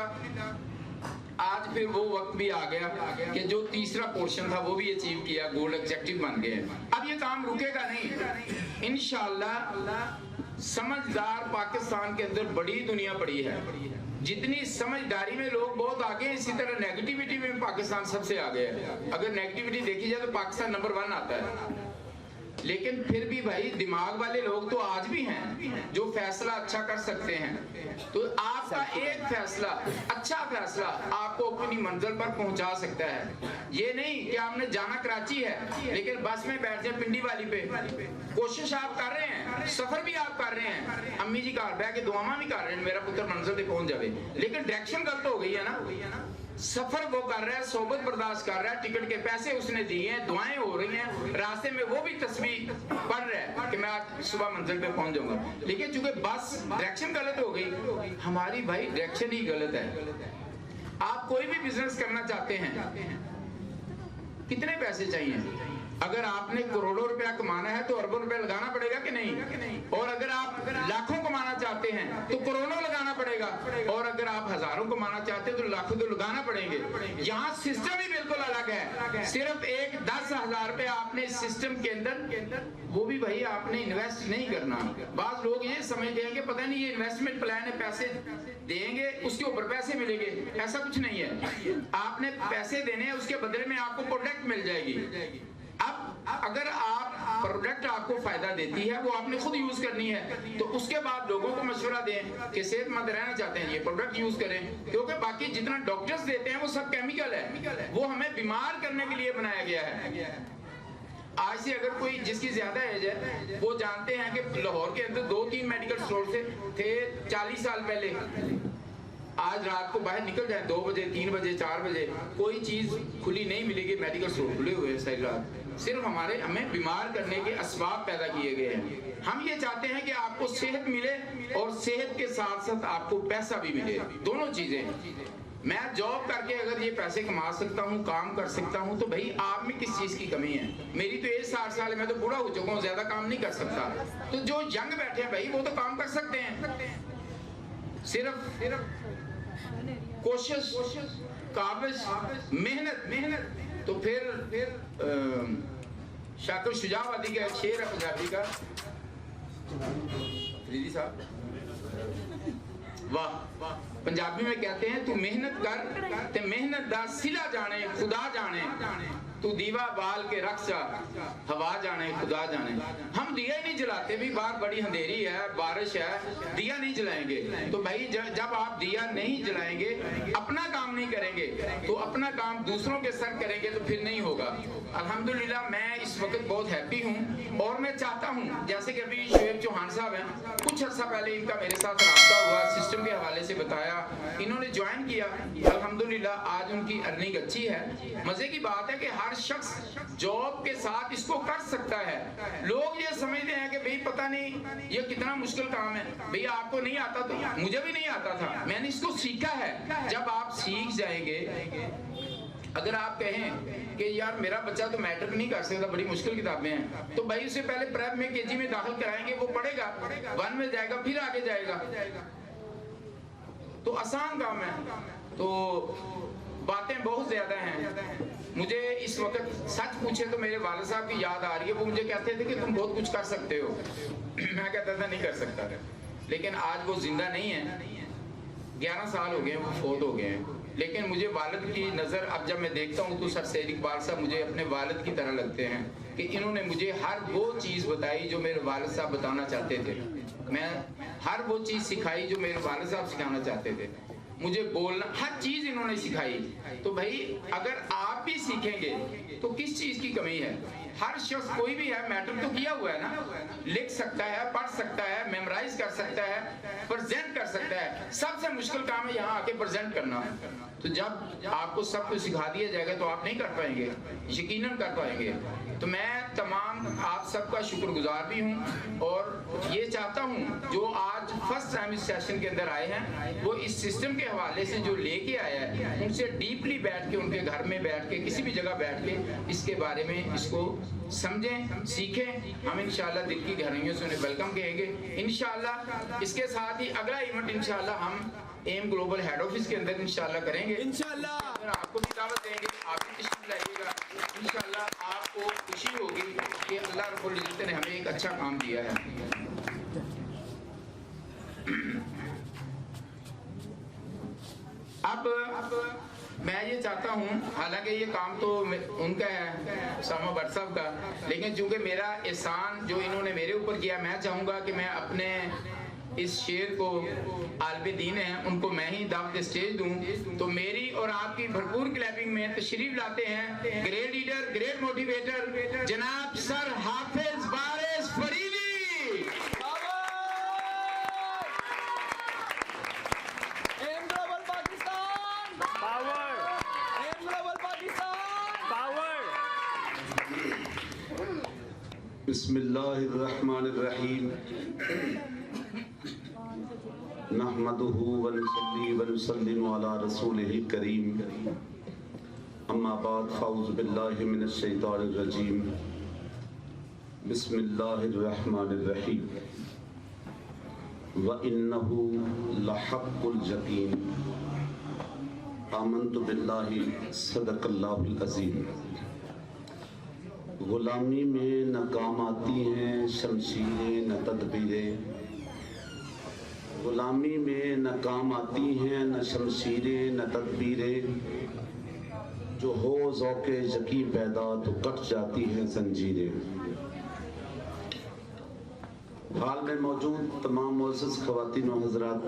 आज फिर वो वक्त भी आ गया कि जो तीसरा पोर्शन था वो भी अचीव किया, गोल्ड ऑब्जेक्टिव बन गए। अब ये काम रुकेगा नहीं, इंशाअल्लाह। समझदार पाकिस्तान के अंदर बड़ी दुनिया पड़ी है। जितनी समझदारी में लोग बहुत आगे हैं, इसी तरह नेगेटिविटी में पाकिस्तान सबसे आगे है। अगर नेगेटिविटी देखी जाए तो पाकिस्तान नंबर 1 आता है। लेकिन फिर भी भाई दिमाग वाले लोग तो आज भी हैं जो फैसला अच्छा कर सकते हैं। तो आपका एक फैसला, अच्छा फैसला आपको अपनी मंजिल पर पहुंचा सकता है। ये नहीं कि आपने जाना कराची है लेकिन बस में बैठ जाए पिंडी वाली पे। कोशिश आप कर रहे हैं, सफर भी आप कर रहे हैं, अम्मी जी घर बैठ के दुआमा भी कर रहे हैं मेरा पुत्र मंजिल पे पहुंच जाए, लेकिन डायरेक्शन गलत हो गई है ना। सफर वो कर रहा है, सोबत बर्दाश्त कर रहा है, टिकट के पैसे उसने दिए हैं, दुआएं हो रही हैं, रास्ते में वो भी तस्वीर पढ़ रहा है कि मैं आज सुबह मंजिल पे पहुंच जाऊंगा। लेकिन चूंकि बस डायरेक्शन गलत हो गई, हमारी भाई डायरेक्शन ही गलत है। आप कोई भी बिजनेस करना चाहते हैं, कितने पैसे चाहिए? अगर आपने करोड़ों रुपया कमाना है तो अरबों रुपया लगाना पड़ेगा कि नहीं? और अगर आप लाखों कमाना चाहते हैं तो करोड़ों लगाना पड़ेगा, और अगर आप हजारों कमाना चाहते हैं तो लाखों तो लगाना पड़ेंगे। यहाँ सिस्टम ही बिल्कुल अलग है। सिर्फ एक 10,000 रुपया आपने इस सिस्टम के अंदर, वो भी भाई आपने इन्वेस्ट नहीं करना। बात लोग ये समझते हैं कि पता नहीं ये इन्वेस्टमेंट प्लान है, पैसे देंगे उसके ऊपर पैसे मिलेंगे। ऐसा कुछ नहीं है। आपने पैसे देने हैं, उसके बदले में आपको प्रोडक्ट मिल जाएगी। अब अगर आप प्रोडक्ट आपको फायदा देती है वो आपने खुद यूज करनी है, तो उसके बाद लोगों को मशवरा दें कि सेहतमंद रहना चाहते हैं ये प्रोडक्ट यूज करें, क्योंकि बाकी जितना डॉक्टर्स देते हैं वो सब केमिकल है, वो हमें बीमार करने के लिए बनाया गया है। आज से अगर कोई जिसकी ज्यादा एज है वो जानते हैं कि लाहौर के अंदर 2-3 मेडिकल स्टोर थे 40 साल पहले। आज रात को बाहर निकल जाए 2 बजे 3 बजे 4 बजे कोई चीज खुली नहीं मिलेगी, मेडिकल स्टोर खुले हुए हैं सारी रात। सिर्फ हमें बीमार करने के असबाब पैदा किए गए हैं। हम ये चाहते हैं कि आपको सेहत मिले और सेहत के साथ साथ आपको पैसा भी मिले, दोनों चीजें। मैं जॉब करके अगर ये पैसे कमा सकता हूँ, काम कर सकता हूँ, तो भाई आप में किस चीज की कमी है? मेरी तो एज 60 साल है, मैं तो बूढ़ा हो चुका हूँ, ज्यादा काम नहीं कर सकता। तो जो यंग बैठे हैं भाई वो तो काम कर सकते हैं। सिर्फ कोशिश, काबिज, मेहनत। तो फिर शाकिर शुजावादी का एक शेर है पंजाबी का, फरीदी साहब, वाह, पंजाबी में कहते हैं तू मेहनत कर ते मेहनत दा सिला जाने खुदा जाने, तू दीवा बाल के रख जा हवा जाने खुदा जाने। हम दिया ही नहीं जलाते, भी बाहर बड़ी अंधेरी है, बारिश है, दिया नहीं जलाएंगे। तो भाई जब आप दिया नहीं जलाएंगे, अपना काम नहीं करेंगे, तो अपना काम दूसरों के सर करेंगे तो फिर नहीं होगा। अल्हम्दुलिल्लाह मैं इस वक्त बहुत हैप्पी हूँ, और मैं चाहता हूँ जैसे कि अभी शोएब चौहान साहब हैं, कुछ अर्सा पहले इनका मेरे साथ राब्ता हुआ, सिस्टम के हवाले से बताया, इन्होंने ज्वाइन किया, अल्हम्दुलिल्लाह आज उनकी अर्निंग अच्छी है। मजे की बात है कि हर शख्स जॉब के साथ इसको कर सकता है। लोग ये समझते हैं कि भाई पता नहीं ये कितना मुश्किल काम है। भैया आपको नहीं आता तो मुझे भी नहीं आता था, मैंने इसको सीखा है। जब आप सीख जाएंगे, अगर आप कहें कि यार मेरा बच्चा तो मैट्रिक नहीं कर सकता, बड़ी मुश्किल किताबें हैं, तो भाई उसे पहले प्रेप में केजी में दाखिल कराएंगे, वो पढ़ेगा, 1 में जाएगा, फिर आगे जाएगा, तो आसान काम है। तो बातें बहुत ज्यादा हैं। मुझे इस वक्त सच पूछे तो मेरे वालिद साहब की याद आ रही है। वो मुझे कहते थे कि तुम बहुत कुछ कर सकते हो, मैं कहता था नहीं कर सकता। लेकिन आज वो जिंदा नहीं है, 11 साल हो गए वो फौत हो गए हैं। लेकिन मुझे वालिद की नज़र अब जब मैं देखता हूँ तो सर सैयद इकबाल साहब मुझे अपने वालिद की तरह लगते हैं कि इन्होंने मुझे हर वो चीज़ बताई जो मेरे वालिद साहब बताना चाहते थे। मैं हर वो चीज़ सिखाई जो मेरे वालिद साहब सिखाना चाहते थे। मुझे बोलना, हर चीज़ इन्होंने सिखाई। तो भाई अगर आप भी सीखेंगे तो किस चीज़ की कमी है? हर शख्स कोई भी है मैटर तो किया हुआ है ना, लिख सकता है, पढ़ सकता है, मेमोराइज कर सकता है, प्रेजेंट कर सकता है। सबसे मुश्किल काम है यहाँ आके प्रेजेंट करना। तो जब आपको सब कुछ सिखा दिया जाएगा तो आप नहीं कर पाएंगे, यकीनन कर पाएंगे। तो मैं तमाम आप सबका शुक्रगुजार भी हूँ और ये चाहता हूँ जो आज फर्स्ट टाइम इस सेशन के अंदर आए हैं वो इस सिस्टम के हवाले से जो लेके आया है उनसे डीपली बैठ के, उनके घर में बैठ के, किसी भी जगह बैठ के इसके बारे में इसको समझें, सीखें। हम इंशाल्लाह दिल की गहराइयों से उन्हें वेलकम कहेंगे इंशाल्लाह। इसके साथ ही अगला इवेंट इंशाल्लाह हम एम ग्लोबल हेड ऑफिस के अंदर इंशाल्लाह करेंगे इंशाल्लाह। आपको भी दावत देंगे, आप भी तशरीफ लाइएगा इंशाल्लाह। आपको खुशी होगी कि अल्लाह रब्बुल इज्जत ने हमें एक अच्छा काम दिया है। अब मैं ये चाहता हूँ, हालांकि ये काम तो उनका है उसामा भट्ट साहब का, लेकिन चूंकि मेरा एहसान जो इन्होंने मेरे ऊपर किया, मैं चाहूँगा कि मैं अपने इस शेर को आलिम दीन है उनको मैं ही दावत स्टेज दूं। तो मेरी और आपकी भरपूर क्लैपिंग में तशरीफ लाते हैं ग्रेट लीडर, ग्रेट मोटिवेटर जनाब sir Hafiz Waris Faridi. M global Pakistan power, M global Pakistan power. बिस्मिल्लाहिर्रहमानिर्रहीम। नहमदुहु व नसल्ली व नुसल्लिमु अला रसूलिहिल करीम। अम्मा बाद फ़अऊज़ु बिल्लाहि मिनश शैतानिर रजीम। बिस्मिल्लाहिर्रहमानिर्रहीम। व इन्नहु लहक़्क़ुल यक़ीन। आमन्तु बिल्लाहि सदक़ल्लाहुल अज़ीम। गुलामी में न काम आती हैं शमशीरें न तदबीरें, गुलामी में न काम आती हैं न शमशीरें न तदबीरें, जो हो ज़ौक़े यक़ीन पैदा तो कट जाती हैं जंजीरें। हाल में मौजूद तमाम मुअज़्ज़ज़ ख़वातीन व हज़रात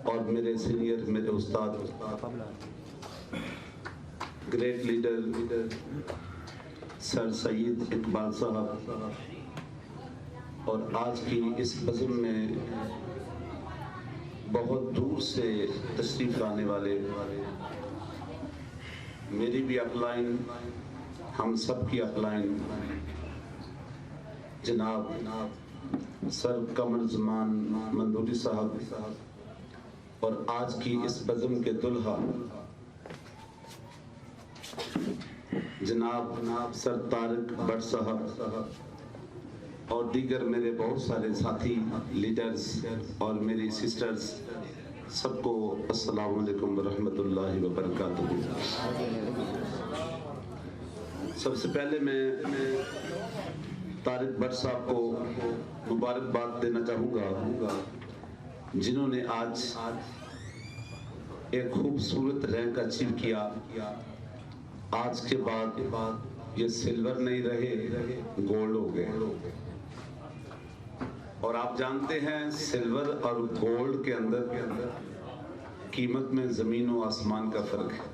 और मेरे सीनियर, मेरे उस्ताद great leader sir Saeed Iqbal साहब और आज की इस बज़म में बहुत दूर से तशरीफ़ लाने वाले, मेरी भी अपलाइन, हम सब की अपलाइन जनाब सर कमर ज़मान मंदूरी साहब और आज की इस बज़म के दुल्हा जनाब सर तारिक भट्ट साहब और दीगर मेरे बहुत सारे साथी लीडर्स और मेरी सिस्टर्स, सबको अस्सलाम वालेकुम व रहमतुल्लाहि व बरकातुहू। सबसे पहले मैं तारिक भट्ट साहब को मुबारकबाद देना चाहूँगा जिन्होंने आज एक खूबसूरत रैंक अचीव किया। आज के बाद ये सिल्वर नहीं रहे, गोल्ड हो गए। और आप जानते हैं सिल्वर और गोल्ड के अंदर कीमत में जमीन और आसमान का फर्क है।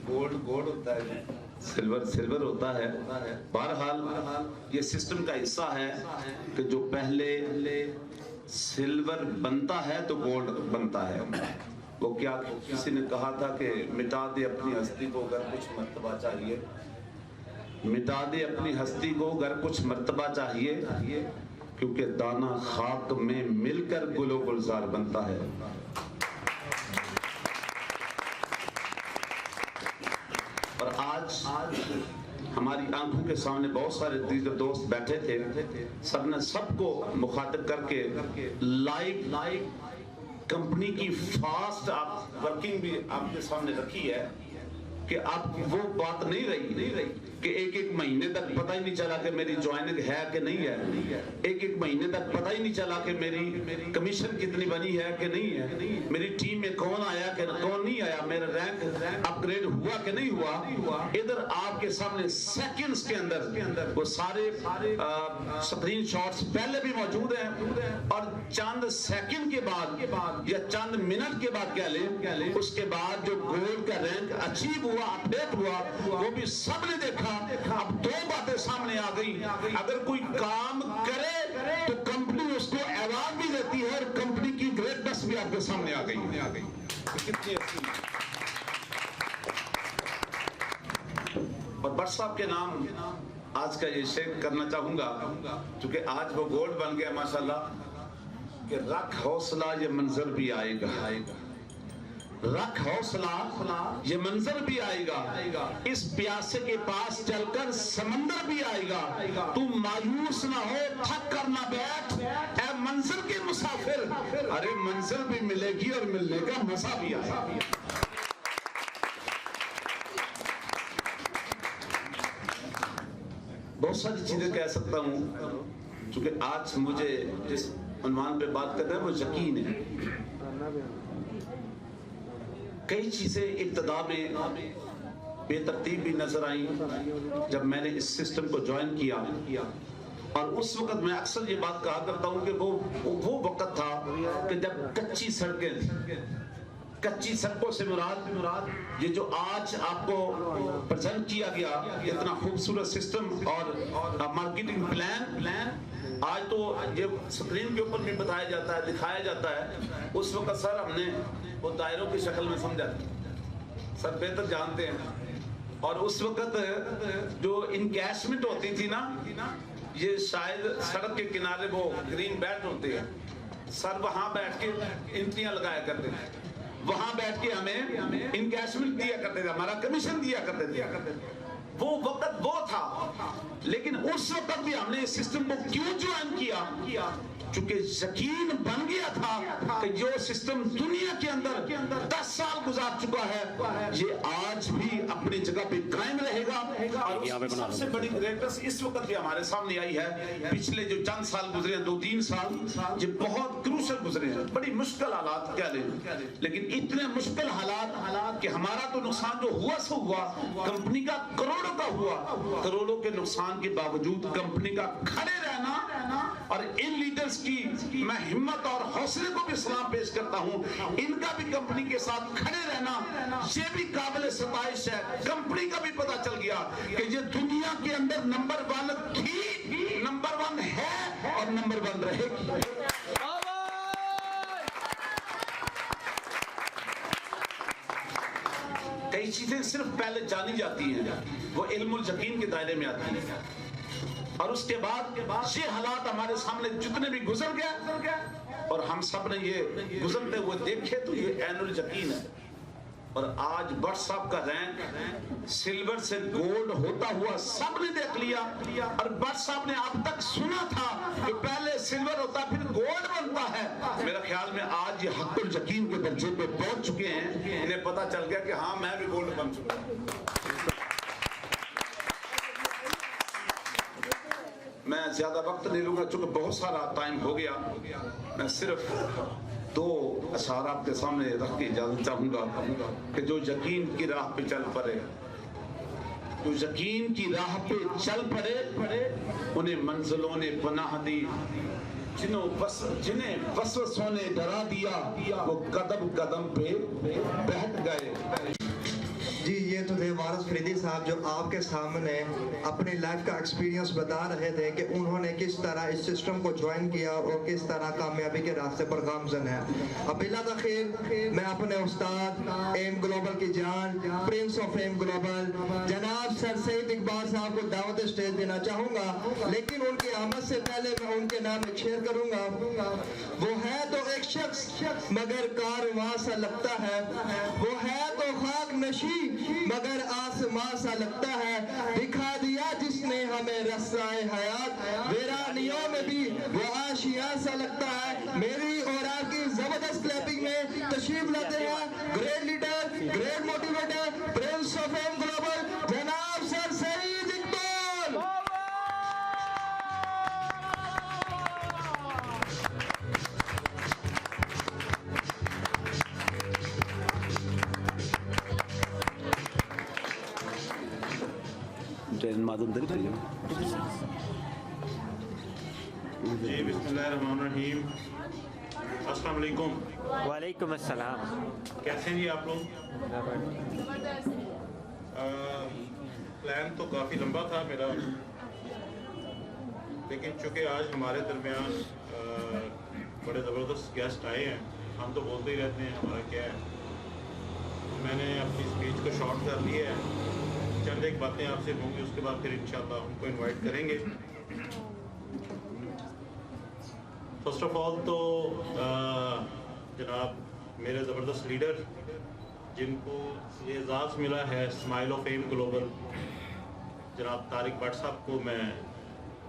गोल्ड गोल्ड होता है, सिल्वर सिल्वर होता है। बहरहाल ये सिस्टम का हिस्सा है कि जो पहले सिल्वर बनता है तो गोल्ड बनता है। वो क्या किसी ने कहा था कि मिटा दे अपनी हस्ती को अगर कुछ मर्तबा चाहिए, मिटा दे अपनी हस्ती को अगर कुछ मर्तबा चाहिए, क्योंकि दाना खाक में मिलकर गुलो गुलजार बनता है। और आज हमारी आंखों के सामने बहुत सारे दीगर दोस्त बैठे थे, सबने सबको मुखातिब करके लाइव कंपनी की फास्ट आप वर्किंग भी आपके सामने रखी है कि अब वो बात नहीं रही कि एक महीने तक पता ही नहीं चला कि मेरी ज्वाइनिंग है कि नहीं है, एक महीने तक पता ही नहीं चला कि मेरी कमीशन कितनी बनी है कि नहीं है, मेरी टीम में कौन आया कि कौन नहीं आया, मेरा रैंक अपग्रेड हुआ कि नहीं हुआ। इधर आपके सामने सेकंड्स के अंदर वो सारे स्क्रीन शॉट्स पहले भी मौजूद हैं और चंद सेकंड के बाद या चंद मिनट के बाद कह लें उसके बाद जो गोल्ड का रैंक अचीव हुआ, अपडेट हुआ, वो भी सबने देखा। अब दो बातें सामने आ गई, अगर कोई काम करे तो कंपनी उसको अवार्ड भी देती है और कंपनी की ग्रेटनेस भी आपके सामने आ गई। कितनी अच्छी। और भट्ट साहब के नाम आज का ये शेयर करना चाहूंगा, क्योंकि आज वो गोल्ड बन गया माशाल्लाह, कि रख हौसला ये मंजर भी आएगा, रख हौसला ये मंजर भी आएगा, इस प्यासे के पास चलकर समंदर भी आएगा, तू मायूस ना हो, थक कर ना बैठ, ऐ मंजर के मुसाफिर, अरे मंजिल भी मिलेगी और मिलने का मजा भी आएगा। बहुत सारी चीजें कह सकता हूँ, क्योंकि आज मुझे जिस उन्वान पे बात कर रहे हैं वो यकीन है। कई चीजें इब्तदा में बेतरतीब भी नजर आई जब मैंने इस सिस्टम को ज्वाइन किया, और उस वक्त मैं अक्सर ये बात कहा करता हूँ कि वो वक्त था कि जब कच्ची सड़कें थी। कच्ची सड़कों से मुराद ये जो आज आपको प्रेजेंट किया गया इतना खूबसूरत सिस्टम और मार्केटिंग प्लान, आज तो ये स्क्रीन के ऊपर भी बताया जाता है, दिखाया जाता है। उस वक्त सर हमने वो दायरों की शक्ल में समझा, सर बेहतर जानते हैं। और उस वक्त जो इनकैशमेंट होती थी ना, ये शायद सड़क के किनारे वो ग्रीन बेल्ट होते हैं, सर वहां बैठ के एंट्रियां लगाया करते थे, वहां बैठ के हमें इनकैशमेंट दिया करते थे, हमारा कमीशन दिया करते थे। वो वक्त वो था, लेकिन उस वक्त भी हमने इस सिस्टम को क्यों ज्वाइन किया? चूंकि यकीन बन गया था कि जो सिस्टम दुनिया के अंदर 10 साल गुजार चुका है, ये आज भी अपनी जगह पे कायम रहेगा। और सबसे बड़ी ग्रेटनेस इस वक्त भी हमारे सामने आई है, पिछले जो चंद साल गुजरे, 2-3 साल, ये बहुत क्रूशल गुजरे हैं, बड़ी मुश्किल हालात कह लें, लेकिन इतने मुश्किल हालात कि हमारा तो नुकसान जो हुआ सो हुआ, कंपनी का करोड़ों का हुआ, करोड़ों के नुकसान के बावजूद कंपनी का खड़े रहना, और इन लीडर्स की मैं हिम्मत और हौसले को भी सलाम पेश करता हूं, इनका भी कंपनी के साथ खड़े रहना ये भी काबिल सताइश है। कंपनी का भी पता चल गया कि ये दुनिया के अंदर नंबर 1 थी, नंबर 1 है और नंबर 1 रहेगी। कई चीजें सिर्फ पहले जानी जाती हैं, वो इल्मुल यकीन के दायरे में आती हैं, और उसके बाद ये हालात हमारे सामने जितने भी गुजर गया, और हम सब ने ये गुजरते हुए देखे, तो ये ऐनुल यकीन है। और आज भट्ट साहब का रैंक सिल्वर से गोल्ड होता हुआ सबने देख लिया, और भट्ट साहब ने अब तक सुना था कि पहले सिल्वर होता फिर गोल्ड बनता है। मेरा ख्याल में आज ये हक़ुल यकीन के दर्जे पे पहुंच चुके हैं, इन्हें पता चल गया कि हाँ मैं भी गोल्ड बन चुका हूं। मैं ज्यादा वक्त नहीं लूंगा, चूंकि बहुत सारा टाइम हो गया। मैं सिर्फ 2 अशार आपके सामने रख के इजाजत चाहूंगा कि जो यकीन की राह पे चल पड़े, जो यकीन की राह पे चल पड़े, उन्हें मंजिलों ने पनाह दी, जिन्हें वसवसों ने डरा दिया, वो कदम कदम पे बैठ गए। जी, ये तो थे वारिस फरीदी साहब जो आपके सामने अपनी लाइफ का एक्सपीरियंस बता रहे थे कि उन्होंने किस तरह इस सिस्टम को ज्वाइन किया और किस तरह कामयाबी के रास्ते पर गामजन है। अब बिला तखीर मैं अपने उस्ताद एम ग्लोबल की जान, प्रिंस ऑफ एम ग्लोबल जनाब सर सईद इकबाल साहब को दावत स्टेज देना चाहूँगा, लेकिन उनकी आमद से पहले मैं उनके नाम एक शेर करूँगा। वो है तो एक शख्स मगर कारवां सा लगता है, वो है तो खाक नशी मगर आसमां सा लगता है, दिखा दिया जिसने हमें रस्साए हयात, वीरानियों में भी वो आशियां सा लगता है। मेरी और आपकी जबरदस्त क्लैपिंग में तशरीफ लाते हैं great leader, great motivator, prince of M global जनाब सर सईद इकबाल। जी बिस्मिल्लाहिर्रहमानिर्रहीम, अस्सलाम वालेकुम। वालेकुम अस्सलाम। कैसे हैं जी आप लोग? प्लान तो काफ़ी लंबा था मेरा, लेकिन चूँकि आज हमारे दरमियान बड़े ज़बरदस्त गेस्ट आए हैं, हम तो बोलते ही रहते हैं हमारा क्या है, मैंने अपनी स्पीच को शॉर्ट कर लिया है। चंद एक बातें आपसे होंगी, उसके बाद फिर इंशाल्लाह उनको इनवाइट करेंगे। फर्स्ट ऑफ ऑल तो जनाब मेरे ज़बरदस्त लीडर जिनको ये एजाज़ मिला है स्माइल ऑफ फेम ग्लोबल, जनाब तारिक भट्ट साहब को मैं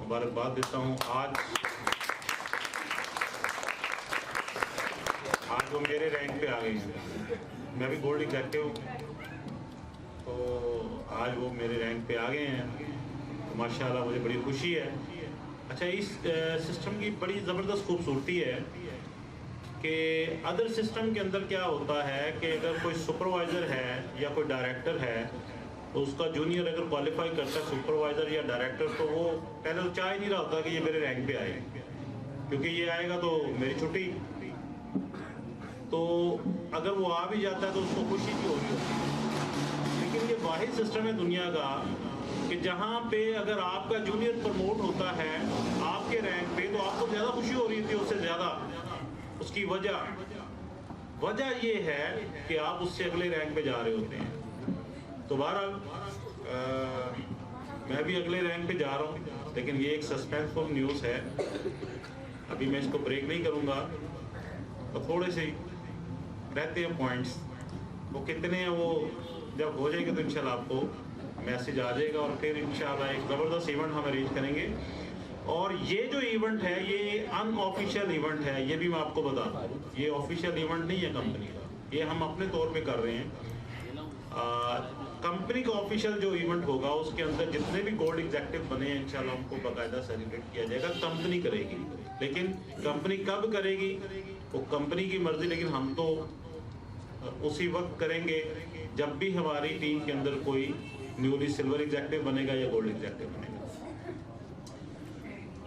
मुबारकबाद देता हूँ। आज वो मेरे रैंक पे आ गए हैं, मैं भी गोल्ड एग्जेक्टिव हूँ, तो आज वो मेरे रैंक पे आ गए हैं, तो माशाल्लाह मुझे बड़ी खुशी है। अच्छा, इस सिस्टम की बड़ी ज़बरदस्त खूबसूरती है कि अदर सिस्टम के अंदर क्या होता है कि अगर कोई सुपरवाइज़र है या कोई डायरेक्टर है, तो उसका जूनियर अगर क्वालिफाई करता है सुपरवाइज़र या डायरेक्टर, तो वो पहले तो चाह ही नहीं रहा होता कि ये मेरे रैंक पे आए, क्योंकि ये आएगा तो मेरी छुट्टी। तो अगर वो आ भी जाता है तो उसको खुशी भी होगी, लेकिन ये वाहिद सिस्टम है दुनिया का कि जहाँ पे अगर आपका जूनियर प्रमोट होता है आपके रैंक पे, तो आपको ज़्यादा खुशी हो रही थी उससे ज़्यादा। उसकी वजह ये है कि आप उससे अगले रैंक पे जा रहे होते हैं। तो बहरहाल मैं भी अगले रैंक पे जा रहा हूँ, लेकिन ये एक सस्पेंसफुल न्यूज़ है, अभी मैं इसको ब्रेक नहीं करूँगा। तो थोड़े से रहते हैं पॉइंट्स, वो कितने हैं वो जब हो जाएगा तो इंशाल्लाह आपको मैसेज आ जाएगा, और फिर इंशाल्लाह एक ज़बरदस्त इवेंट हम अरेंज करेंगे। और ये जो इवेंट है ये अनऑफिशियल इवेंट है, ये भी मैं आपको बता दूँ, ये ऑफिशियल इवेंट नहीं है कंपनी का, ये हम अपने तौर पे कर रहे हैं। कंपनी का ऑफिशियल जो इवेंट होगा उसके अंदर जितने भी गोल्ड एग्जेक्टिव बने हैं इंशाल्लाह उनको बाकायदा सेलिब्रेट किया जाएगा, कंपनी करेगी। लेकिन कंपनी कब करेगी वो कंपनी की मर्जी, लेकिन हम तो उसी वक्त करेंगे जब भी हमारी टीम के अंदर कोई न्यूली सिल्वर एग्जेक्टिव बनेगा या गोल्ड एग्जेक्टिव बनेगा।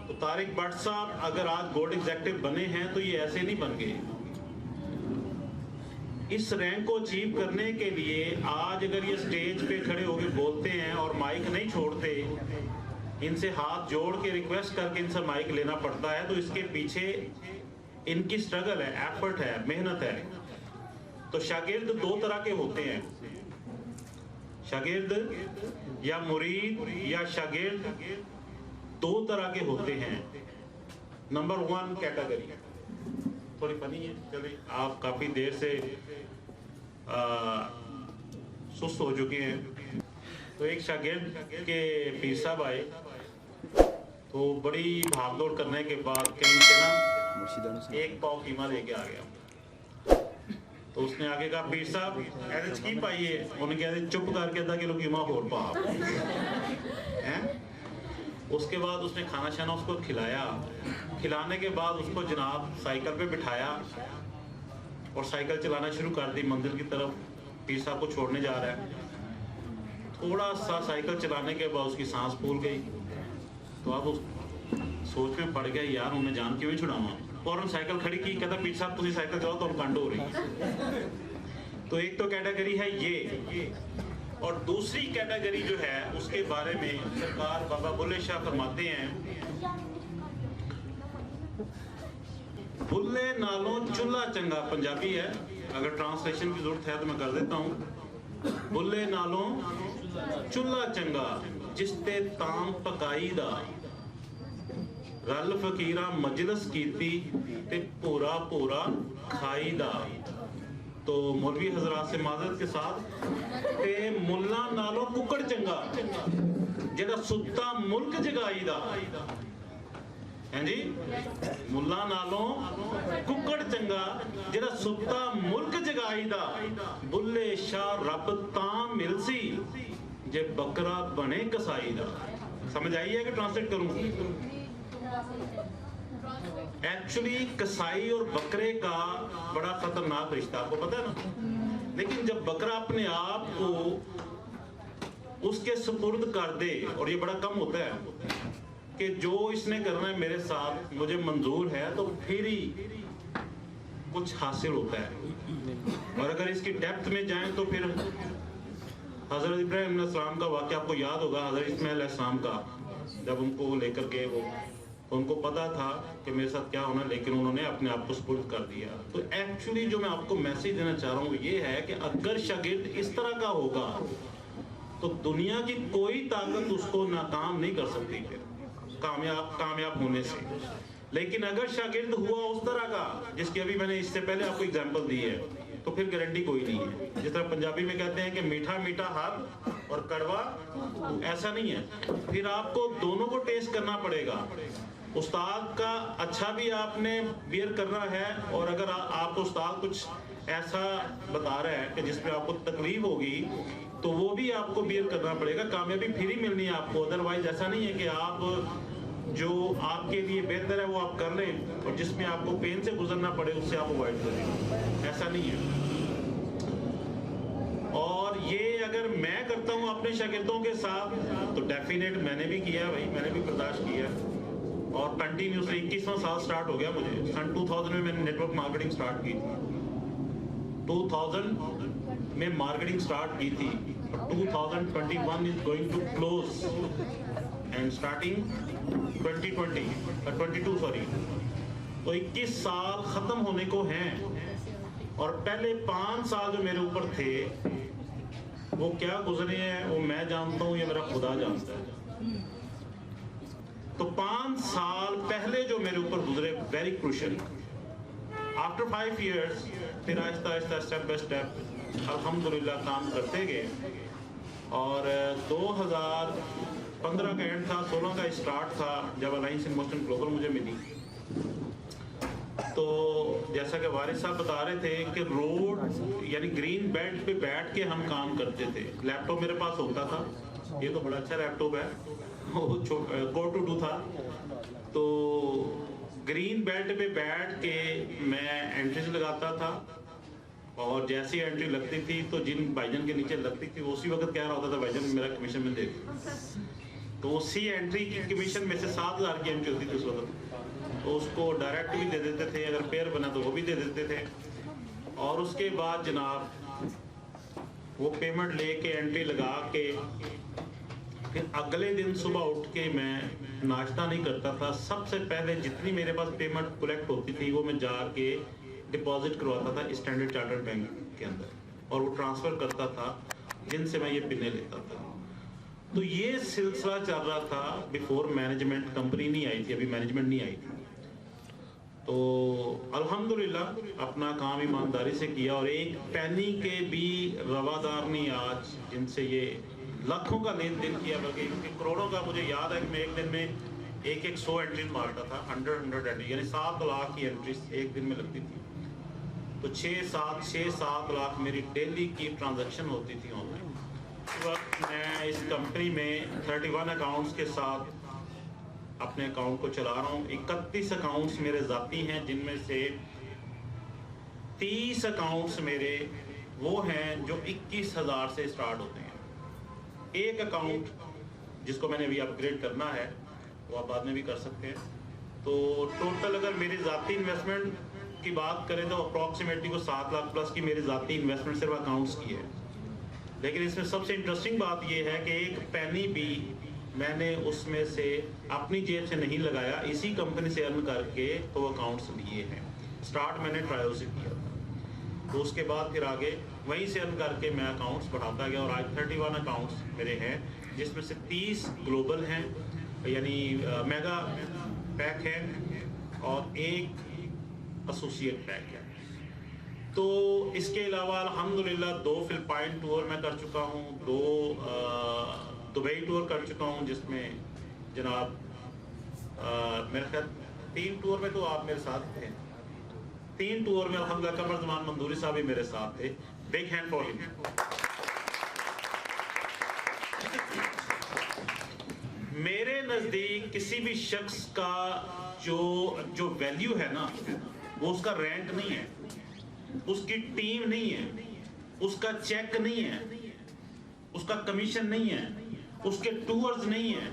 तो तारिक भट्ट साहब अगर आज गोल्ड एग्जेक्टिव बने हैं तो ये ऐसे नहीं बन गए। इस रैंक को अचीव करने के लिए आज अगर ये स्टेज पे खड़े होकर बोलते हैं और माइक नहीं छोड़ते, इनसे हाथ जोड़ के रिक्वेस्ट करके इनसे माइक लेना पड़ता है, तो इसके पीछे इनकी स्ट्रगल है, एफर्ट है, मेहनत है। तो शागिर्द दो तरह के होते हैं, शागिर्द या मुरीद या शागिर्द दो तरह के होते हैं। नंबर 1 कैटेगरी, थोड़ी फनी है, चलिए आप काफ़ी देर से सुस्त हो चुके हैं। तो एक शागिर्द के पीर साहब आए, तो बड़ी भागदौड़ करने के बाद कहीं से ना एक पाव कीमा लेके आ गया। तो उसने आगे कहा पीर साहब एच की पाइए, उन्होंने कहा चुप करके आधा किलो कीमा और पा हैं। उसके बाद उसने खाना शाना उसको खिलाया, खिलाने के बाद उसको जनाब साइकिल पे बिठाया और साइकिल चलाना शुरू कर दी मंदिर की तरफ। पीर साहब को छोड़ने जा रहा है, थोड़ा सा साइकिल चलाने के बाद उसकी सांस फूल गई। तो आप उस सोच में पड़ गए, यार उन्हें जान क्यों छुड़ावा। फौरन साइकिल खड़ी की, कहता पीर साहब तुम साइकिल चलाओ तो हम कंड हो रही है। तो एक तो कैटेगरी है ये, और दूसरी कैटेगरी जो है उसके बारे में सरकार बाबा बुल्ले शाह फरमाते हैं, बुल्ले नालों चूल्हा चंगा, पंजाबी है, अगर ट्रांसलेशन की जरूरत है तो मैं कर देता हूँ। बुल्ले नालों चूल्हा चंगा जिसते ताम पकाई दा, रल फकीरा मजलिस कीती ते पूरा पूरा खाई दा। तो मौलवी हजरात से माजरत के साथ, ते मुल्ला नालों कुकड़ चंगा जेड़ा सुत्ता मुल्क जगाई दा हैं जी, मुल्ला नालों कुकड़ चंगा जेड़ा सुत्ता मुल्क जगाई दा। बुल्ले शाह रब तां मिलसी जे बकरा बने कसाई दा। समझ आई है कि ट्रांसलेट करूं? एक्चुअली कसाई और बकरे का बड़ा खतरनाक रिश्ता, आपको पता है ना। लेकिन जब बकरा अपने आप को उसके सुपुर्द कर दे, और ये बड़ा कम होता है कि जो इसने करना है मेरे साथ मुझे मंजूर है, तो फिर ही कुछ हासिल होता है। और अगर इसकी डेप्थ में जाएं तो फिर हज़रत इब्राहिम अलैहिस्सलाम का वाक़या आपको याद होगा, हज़रत इस्माइल अलैहिस्सलाम का, जब उनको लेकर गए वो, उनको पता था कि मेरे साथ क्या होना, लेकिन उन्होंने अपने आप को सुपुर्द कर दिया। तो एक्चुअली जो मैं आपको मैसेज देना चाह रहा हूँ ये है कि अगर शागिर्द इस तरह का होगा तो दुनिया की कोई ताकत उसको नाकाम नहीं कर सकती फिर कामयाब होने से। लेकिन अगर शागिर्द हुआ उस तरह का जिसकी अभी मैंने इससे पहले आपको एग्जांपल दी है, तो फिर गारंटी कोई नहीं है। जिस तरह पंजाबी में कहते हैं कि मीठा मीठा हाथ और कड़वा, ऐसा नहीं है। फिर आपको दोनों को टेस्ट करना पड़ेगा। उस्ताद का अच्छा भी आपने बियर करना है, और अगर आपको उस्ताद कुछ ऐसा बता रहा है कि जिसमें आपको तकलीफ होगी तो वो भी आपको बियर करना पड़ेगा। कामयाबी फिर ही मिलनी है आपको। अदरवाइज ऐसा नहीं है कि आप जो आपके लिए बेहतर है वो आप कर लें और जिसमें आपको पेन से गुजरना पड़े उससे आप अवॉइड करें, ऐसा नहीं है। और ये अगर मैं करता हूँ अपने शागिर्दों के साथ तो डेफिनेट मैंने भी किया भाई, मैंने भी बर्दाश्त किया, और कंटिन्यूसली 21वां साल स्टार्ट हो गया मुझे। सन 2000 में मैंने नेटवर्क मार्केटिंग स्टार्ट की थी, 2000 में मार्केटिंग स्टार्ट की थी। 2021 is going to close and starting 22 sorry, तो 21 साल खत्म होने को हैं। और पहले 5 साल जो मेरे ऊपर थे वो क्या गुजरे हैं वो मैं जानता हूँ, ये मेरा खुदा जानता है। तो 5 साल पहले जो मेरे ऊपर गुजरे वेरी क्रूशियल। आफ्टर 5 years फिर Aahista Aahista step by step अल्हम्दुलिल्लाह काम करते गए, और 2015 का एंड था, 16 का स्टार्ट था जब अलायंस इन मोशन ग्लोबल मुझे मिली। तो जैसा कि वारिद साहब बता रहे थे कि रोड यानी ग्रीन बेल्ट पे बैठ के हम काम करते थे। लैपटॉप मेरे पास होता था, ये तो बड़ा अच्छा लैपटॉप है, वो गो टू डू था। तो ग्रीन बेल्ट पे बैठ के मैं एंट्रीज लगाता था, और जैसी एंट्री लगती थी तो जिन भाईजान के नीचे लगती थी उसी वक्त कह रहा होता था भाईजान मेरा कमीशन में दे। तो उसी एंट्री की कमीशन में से 7000 की एंट्री होती थी उस वक्त, तो उसको डायरेक्ट भी दे देते थे, अगर पेयर बना तो वो भी दे देते थे। और उसके बाद जनाब वो पेमेंट लेके एंट्री लगा के फिर अगले दिन सुबह उठ के मैं नाश्ता नहीं करता था। सबसे पहले जितनी मेरे पास पेमेंट कलेक्ट होती थी वो मैं जाके डिपॉजिट करवाता था स्टैंडर्ड चार्टर्ड बैंक के अंदर, और वो ट्रांसफ़र करता था जिनसे मैं ये पिने लेता था। तो ये सिलसिला चल रहा था बिफोर मैनेजमेंट, कंपनी नहीं आई थी, अभी मैनेजमेंट नहीं आई थी। तो अल्हम्दुलिल्लाह अपना काम ईमानदारी से किया, और एक पैनी के भी रवादार नहीं आज जिनसे ये लाखों का लेन देन किया, बल्कि करोड़ों का। मुझे याद है कि मैं एक दिन में एक 100 एंट्रीज मारता था, 100 एंट्री, यानी 7 लाख की एंट्रीज एक दिन में लगती थी। तो 6-7 लाख मेरी डेली की ट्रांजैक्शन होती थी ऑनलाइन। इस वक्त मैं इस कंपनी में 31 अकाउंट्स के साथ अपने अकाउंट को चला रहा हूँ। 31 अकाउंट्स मेरे ज़ाती हैं, जिनमें से 30 अकाउंट्स मेरे वो हैं जो 21,000 से स्टार्ट होते हैं। एक अकाउंट जिसको मैंने अभी अपग्रेड करना है वो आप बाद में भी कर सकते हैं। तो टोटल अगर मेरी ज़ाती इन्वेस्टमेंट की बात करें तो अप्रॉक्सीमेटली को 7 लाख प्लस की मेरी ज़ाती इन्वेस्टमेंट सिर्फ अकाउंट्स की है। लेकिन इसमें सबसे इंटरेस्टिंग बात यह है कि एक पैनी भी मैंने उसमें से अपनी जेब से नहीं लगाया, इसी कंपनी से अर्न करके तो अकाउंट्स लिए हैं। स्टार्ट मैंने ट्रायल से किया था, तो उसके बाद फिर आगे वहीं से अर्न करके मैं अकाउंट्स बढ़ाता गया, और आज 31 अकाउंट्स मेरे हैं, जिसमें से 30 ग्लोबल हैं यानी मेगा पैक है, और एक एसोसिएट पैक है। तो इसके अलावा अल्हम्दुलिल्लाह 2 फिलिपाइन टूर मैं कर चुका हूँ, 2 दुबई टूर कर चुका हूँ, जिसमें जनाब मेरे ख्याल 3 टूर में तो आप मेरे साथ थे। 3 टूर में अल्हम्दुलिल्लाह कमर जमान मंदूरी साहब भी मेरे साथ थे। Big hand for him. मेरे नज़दीक किसी भी शख्स का जो वैल्यू है ना, वो उसका रैंक नहीं है, उसकी टीम नहीं है, उसका चेक नहीं है, उसका कमीशन नहीं है, उसके टूर्स नहीं है,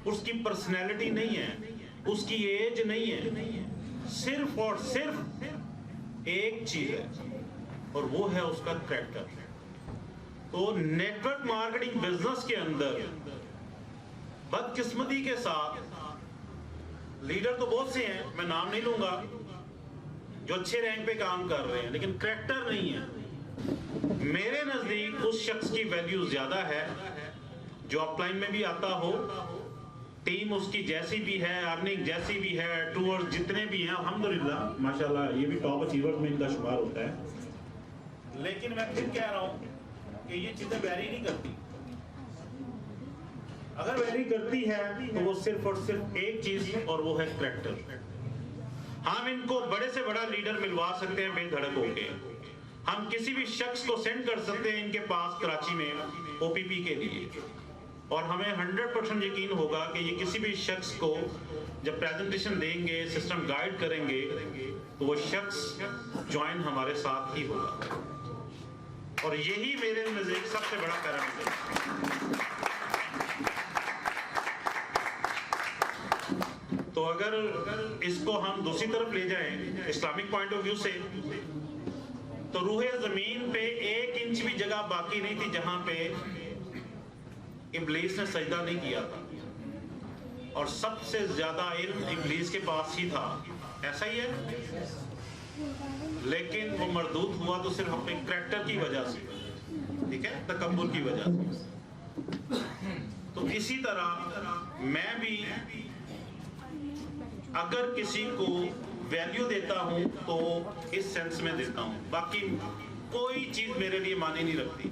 उसकी पर्सनैलिटी नहीं है, उसकी एज नहीं है। सिर्फ और सिर्फ एक चीज है, और वो है उसका कैरेक्टर। تو نیٹورک مارکیٹنگ بزنس کے اندر بدقسمتی کے ساتھ لیڈر تو بہت سے ہیں، میں نام نہیں لوں گا، جو اچھے رینک پہ کام کر رہے ہیں لیکن کریکٹر نہیں ہے۔ میرے نزدیک اس شخص کی ویلیو زیادہ ہے جو اپ لائن میں بھی آتا ہو، ٹیم اس کی جیسی بھی ہے، ارننگ جیسی بھی ہے، ٹور جتنے بھی ہیں الحمدللہ ماشاءاللہ یہ بھی ٹاپ اچیورز میں ان کا شمار ہوتا ہے، لیکن میں پھر کہہ رہا ہوں کہ یہ چیزیں ویری نہیں کرتی۔ اگر ویری کرتی ہے تو وہ صرف اور صرف ایک چیز اور وہ ہے کریکٹر۔ ہم ان کو بڑے سے بڑا لیڈر ملوا سکتے ہیں بے دھڑک ہو کے، ہم کسی بھی شخص کو سینڈ کر سکتے ہیں ان کے پاس کراچی میں او پی پی کے لیے، اور ہمیں 100% یقین ہوگا کہ یہ کسی بھی شخص کو جب پریزنٹیشن دیں گے، سسٹم گائیڈ کریں گے تو وہ شخص جوائن ہمارے ساتھ ہی ہوگا، اور یہی میرے نزدیک سب سے بڑا پیرامیٹر ہے۔ تو اگر اس کو ہم دوسری طرف لے جائیں اسلامک پوائنٹ آف ویو سے، تو روح زمین پہ 1 انچ بھی جگہ باقی نہیں تھی جہاں پہ ابلیس نے سجدہ نہیں کیا تھا، اور سب سے زیادہ علم ابلیس کے پاس ہی تھا، ایسا ہی ہے، لیکن وہ مردود ہوا تو صرف اپنے کریکٹر کی وجہ سے، ٹھیک ہے، تکبر کی وجہ سے۔ تو اسی طرح میں بھی اگر کسی کو ویلیو دیتا ہوں تو اس سینس میں دیتا ہوں، باقی کوئی چیز میرے لیے معنی نہیں رکھتی۔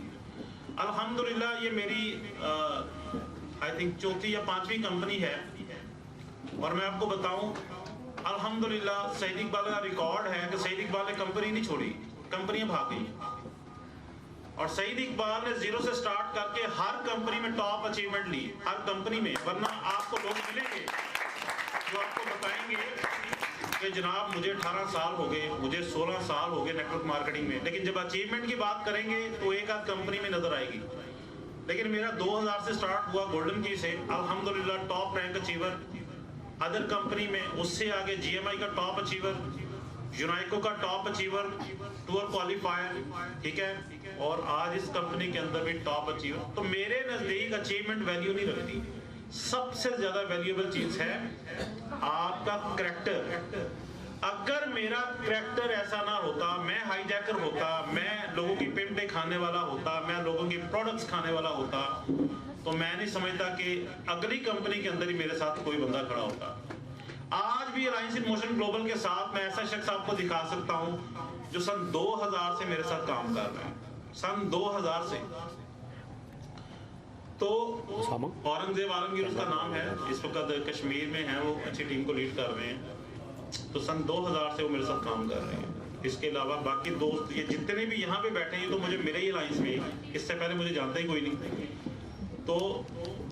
الحمدللہ یہ میری آئی تھنک 4تھی یا 5ویں کمپنی ہے، اور میں آپ کو بتاؤں الحمدللہ سعید اقبال کا ریکارڈ ہے کہ سعید اقبال نے کمپنی نہیں چھوڑی، کمپنیاں بھاگ گئی، اور سعید اقبال نے 0 سے سٹارٹ کر کے ہر کمپنی میں ٹاپ اچیومنٹ لی، ہر کمپنی میں، ورنہ آپ کو لوگ ملیں گے جو آپ کو بتائیں گے کہ جناب مجھے 18 سال ہو گئے، مجھے 16 سال ہو گئے نیٹورک مارکیٹنگ میں، لیکن جب اچیومنٹ کی بات کریں گے تو ایک آدھ کمپنی میں نظر آئے گی، لیکن میرا 2000 سے سٹارٹ ہوا گولڈن کی سے، الحمدللہ top rank achiever other company میں، اس سے آگے جی ایم آئی کا ٹاپ اچیور، یونائکو کا ٹاپ اچیور، ٹور کوالیفائر، ٹھیک ہے، اور آج اس کمپنی کے اندر بھی ٹاپ اچیور۔ تو میرے نزدیک اچیومنٹ ویلیو نہیں رکھتی، سب سے زیادہ ویلیوبل چیز ہے آپ کا کریکٹر۔ اگر میرا کریکٹر ایسا نہ ہوتا، میں ہائی جیکر ہوتا، میں لوگوں کی پیمنٹیں کھانے والا ہوتا، میں لوگوں کی پروڈکٹس کھانے والا ہوتا، تو میں نہیں سمجھتا کہ اگلی کمپنی کے اندر ہی میرے ساتھ کوئی بندہ کھڑا ہوتا۔ آج بھی الائنس ان موشن گلوبل کے ساتھ میں ایسا شخص آپ کو دکھا سکتا ہوں جو سن 2000 سے میرے ساتھ کام کر رہا ہے، سن 2000 سے۔ تو اورنگزیب عالمگیر اس کا نام ہے، اس وقت کشمیر میں ہیں، وہ اچھی ٹیم کو لیڈ کر رہے ہیں، تو سن 2000 سے وہ میرے ساتھ کام کر رہے ہیں۔ اس کے علاوہ باقی دوست یہ جتنے بھی یہاں پہ بیٹھے ہیں، یہ تو مجھے میرے ہی الائنس میں، اس سے پہلے مجھے جانتا ہی کوئی نہیں، تو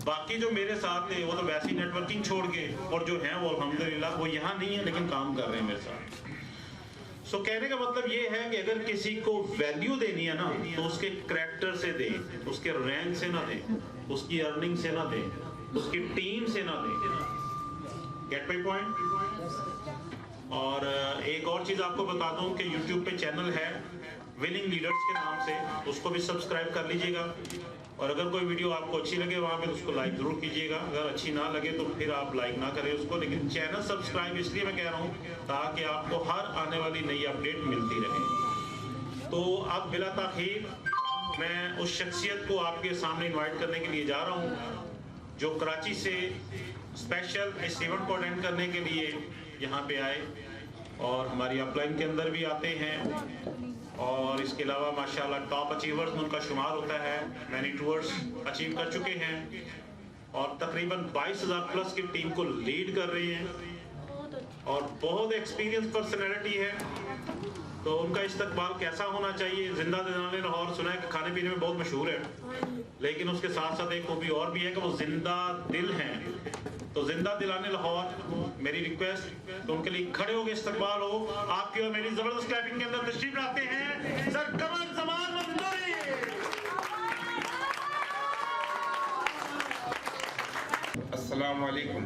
باقی جو میرے ساتھ تھے وہ تو ویسی نیٹ ورکنگ چھوڑ کے، اور جو ہیں وہ الحمدللہ وہ یہاں نہیں ہیں لیکن کام کر رہے ہیں میرے ساتھ۔ سو کہنے کا مطلب یہ ہے کہ اگر کسی کو ویلیو دینی ہے نا تو اس کے کریکٹر سے دیں، اس کے رینک سے نہ دیں، اس کی ارننگ سے نہ دیں، اس کی ٹیم سے نہ دیں۔ Get my point? اور ایک اور چیز آپ کو بتا دوں کہ یوٹیوب پہ چینل ہے وننگ لیڈرز کے نام سے، اس کو بھی سبسکرائب کر لیجئے گا، اور اگر کوئی ویڈیو آپ کو اچھی لگے وہاں پہ اس کو لائک ضرور کیجئے گا، اگر اچھی نہ لگے تو پھر آپ لائک نہ کریں اس کو، لیکن چینل سبسکرائب اس لیے میں کہہ رہا ہوں تاکہ آپ کو ہر آنے والی نئی اپڈیٹ ملتی رہے۔ تو اب بلا تاخیر میں اس شخصیت کو آپ کے سامنے انوائٹ کرنے کے لیے جا رہا ہوں جو کراچی سے اسپیشل اس ایونٹ کو اٹینڈ کرنے کے لیے یہاں پہ آئے، اور ہماری اپ لائن کے اندر بھی آتے ہیں، اور اس کے علاوہ ماشاءاللہ ٹاپ اچیورز میں ان کا شمار ہوتا ہے، مینی ٹورز اچیو کر چکے ہیں، اور تقریباً 22,000 پلس کی ٹیم کو لیڈ کر رہے ہیں، اور بہت ایکسپیرینس پرسنالٹی ہے۔ تو ان کا استقبال کیسا ہونا چاہیے؟ زندہ دلانے لاہور سنا ہے کہ کھانے پینے میں بہت مشہور ہے، لیکن اس کے ساتھ ساتھ ایک خوبی اور بھی ہے کہ وہ زندہ دل ہیں۔ تو زندہ دلانے لاہور میری ریکویسٹ تو ان کے لیے کھڑے ہو کے استقبال ہو، آپ کی اور میری زبردست کلیپنگ کے اندر تشریف لاتے ہیں سر قمر زمان مندوری۔ السلام علیکم۔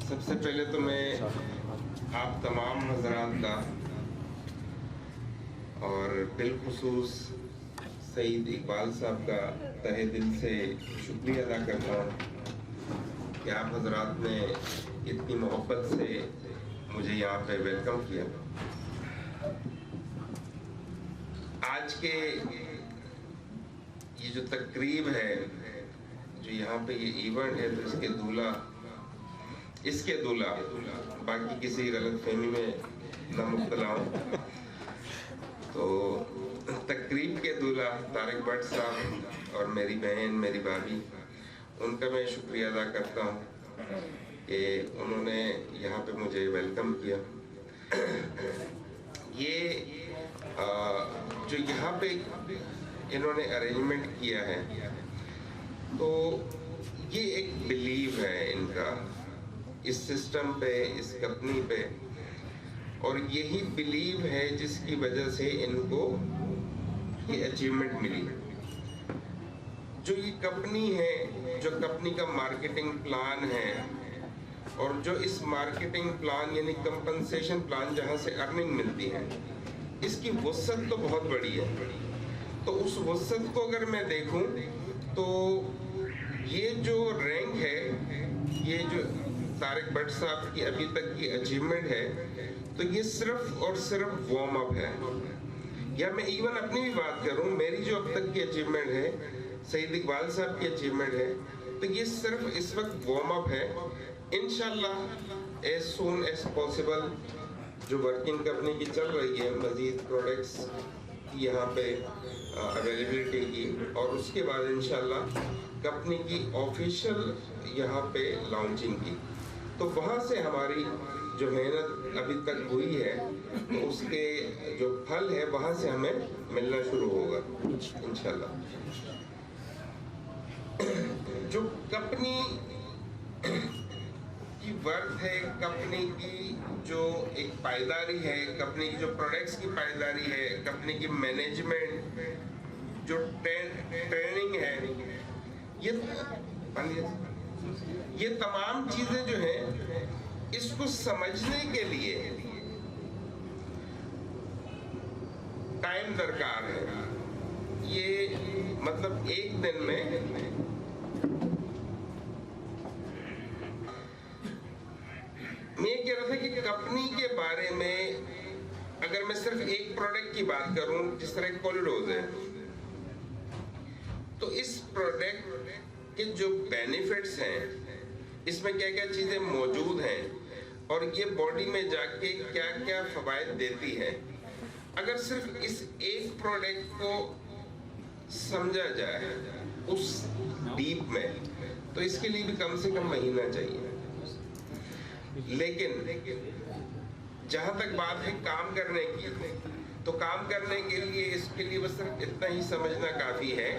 سب سے پہلے تو میں آپ تمام حضرات کا और बिलखुसूस सईद इकबाल साहब का तहे दिल से शुक्रिया अदा करता हूँ कि आप हजरात ने इतनी मोहब्बत से मुझे यहाँ पे वेलकम किया। आज के ये जो तकरीब है, जो यहाँ पे ये इवेंट है, तो इसके दूल्हा बाकी किसी गलतफहमी में न मुब्तला हूँ, तो तकरीब के दूल्हा तारिक भट्ट साहब और मेरी बहन, मेरी भाभी, उनका मैं शुक्रिया अदा करता हूँ कि उन्होंने यहाँ पे मुझे वेलकम किया। ये जो यहाँ पे इन्होंने अरेंजमेंट किया है, तो ये एक बिलीव है इनका इस सिस्टम पे, इस कंपनी पे, और यही बिलीव है जिसकी वजह से इनको ये अचीवमेंट मिली। जो ये कंपनी है, जो कंपनी का मार्केटिंग प्लान है, और जो इस मार्केटिंग प्लान यानी कंपनसेशन प्लान जहाँ से अर्निंग मिलती है, इसकी वसत तो बहुत बड़ी है। तो उस वसत को अगर मैं देखूं तो ये जो रैंक है, ये जो तारिक भट्ट साहब की अभी तक की अचीवमेंट है, तो ये सिर्फ और सिर्फ वार्म अप है। या मैं इवन अपनी भी बात करूं, मेरी जो अब तक की अचीवमेंट है, सईद इकबाल साहब की अचीवमेंट है, तो ये सिर्फ इस वक्त वार्म अप है। इंशाल्लाह एज सून एज पॉसिबल जो वर्किंग कंपनी की चल रही है, मजीद प्रोडक्ट्स यहाँ पे अवेलेबिलिटी की, और उसके बाद इंशाल्लाह कंपनी की ऑफिशियल यहाँ पे लॉन्चिंग की, तो वहाँ से हमारी जो मेहनत अभी तक हुई है, तो उसके जो फल है वहाँ से हमें मिलना शुरू होगा इंशाल्लाह। जो कंपनी की वर्थ है, कंपनी की जो एक पायदारी है, कंपनी की जो प्रोडक्ट्स की पायदारी है, कंपनी की मैनेजमेंट, जो ट्रेनिंग है, ये तमाम चीजें जो है, इसको समझने के लिए टाइम दरकार है। ये मतलब एक दिन में मैं ये कह रहा था कि कंपनी के बारे में अगर मैं सिर्फ एक प्रोडक्ट की बात करूं, जिस तरह कोलिडोज है, तो इस प्रोडक्ट के जो बेनिफिट्स हैं, इसमें क्या क्या चीजें मौजूद हैं, और ये बॉडी में जाके क्या क्या फवायद देती है, अगर सिर्फ इस एक प्रोडक्ट को समझा जाए उस डीप में, तो इसके लिए भी कम से कम महीना चाहिए। लेकिन जहां तक बात है काम करने की, तो काम करने के लिए इसके लिए बस सिर्फ इतना ही समझना काफी है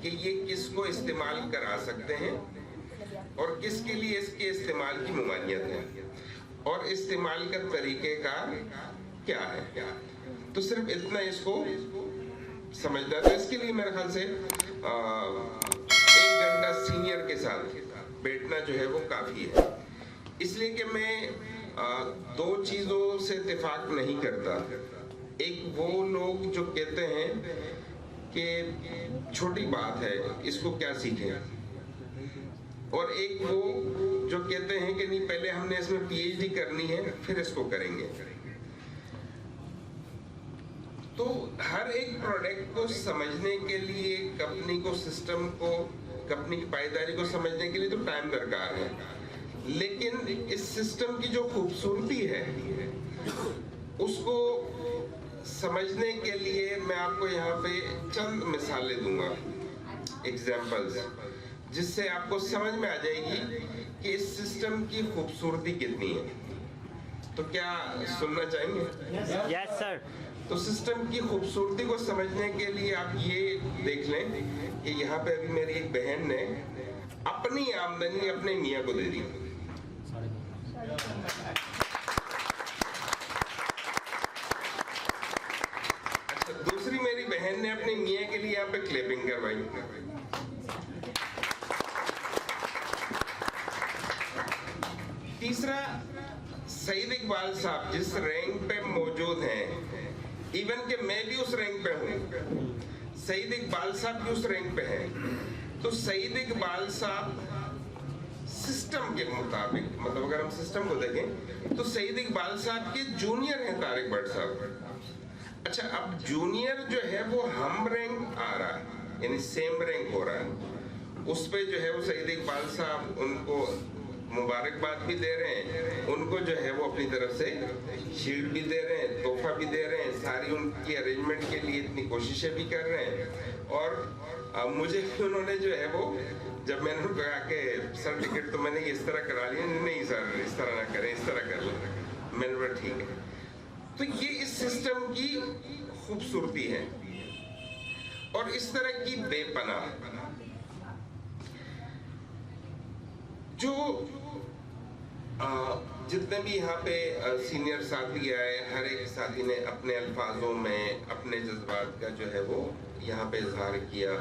कि ये किसको इस्तेमाल करा सकते हैं और किसके लिए इसके इस्तेमाल की मुमानियत है, और इस्तेमाल का तरीक़ेकार क्या है। तो सिर्फ इतना इसको समझना। तो इसके लिए मेरे ख्याल से 1 घंटा सीनियर के साथ बैठना जो है वो काफ़ी है। इसलिए कि मैं 2 चीज़ों से इत्तेफाक नहीं करता। एक वो लोग जो कहते हैं कि छोटी बात है, इसको क्या सीखें, और एक वो जो कहते हैं कि नहीं, पहले हमने इसमें PhD करनी है फिर इसको करेंगे। तो हर एक प्रोडक्ट को समझने के लिए, कंपनी को, सिस्टम को, कंपनी की पायदारी को समझने के लिए तो टाइम दरकार है, लेकिन इस सिस्टम की जो खूबसूरती है उसको समझने के लिए मैं आपको यहाँ पे चंद मिसालें दूंगा, एग्जाम्पल्स, जिससे आपको समझ में आ जाएगी कि इस सिस्टम की खूबसूरती कितनी है। तो क्या सुनना चाहेंगे? Yes sir. तो सिस्टम की खूबसूरती को समझने के लिए आप ये देख लें कि यहाँ पे अभी मेरी एक बहन ने अपनी आमदनी अपने मियाँ को दे दी। अच्छा, दूसरी मेरी बहन ने अपने मियाँ के लिए यहाँ पे क्लैपिंग करवाई। तीसरा, सईद इकबाल साहब जिस रैंक पे मौजूद हैं, इवन कि मैं भी उस रैंक पे हूँ, सईद इकबाल साहब भी उस रैंक पे हैं। तो सईद इकबाल साहब सिस्टम के मुताबिक, मतलब अगर हम सिस्टम को देखें तो सईद इकबाल साहब के जूनियर हैं तारिक भट्ट साहब। अच्छा, अब जूनियर जो है वो हम रैंक आ रहा है, यानी सेम रैंक हो रहा है, उस पे जो है वो सईद इकबाल साहब उनको मुबारकबाद भी दे रहे हैं, उनको जो है वो अपनी तरफ से शील्ड भी दे रहे हैं, तोहफा भी दे रहे हैं, सारी उनकी अरेंजमेंट के लिए इतनी कोशिशें भी कर रहे हैं। और मुझे भी उन्होंने जो है वो, जब मैंने उनको कहा कि सर टिकट तो मैंने इस तरह करा लिया, नहीं सर इस तरह ना करें, इस तरह कर लो, मैंने बोला ठीक है। तो ये इस सिस्टम की खूबसूरती है और इस तरह की बेपनाह जो जितने भी यहाँ पे सीनियर साथी आए, हर एक साथी ने अपने अल्फाजों में अपने जज्बात का जो है वो यहाँ पे इजहार किया,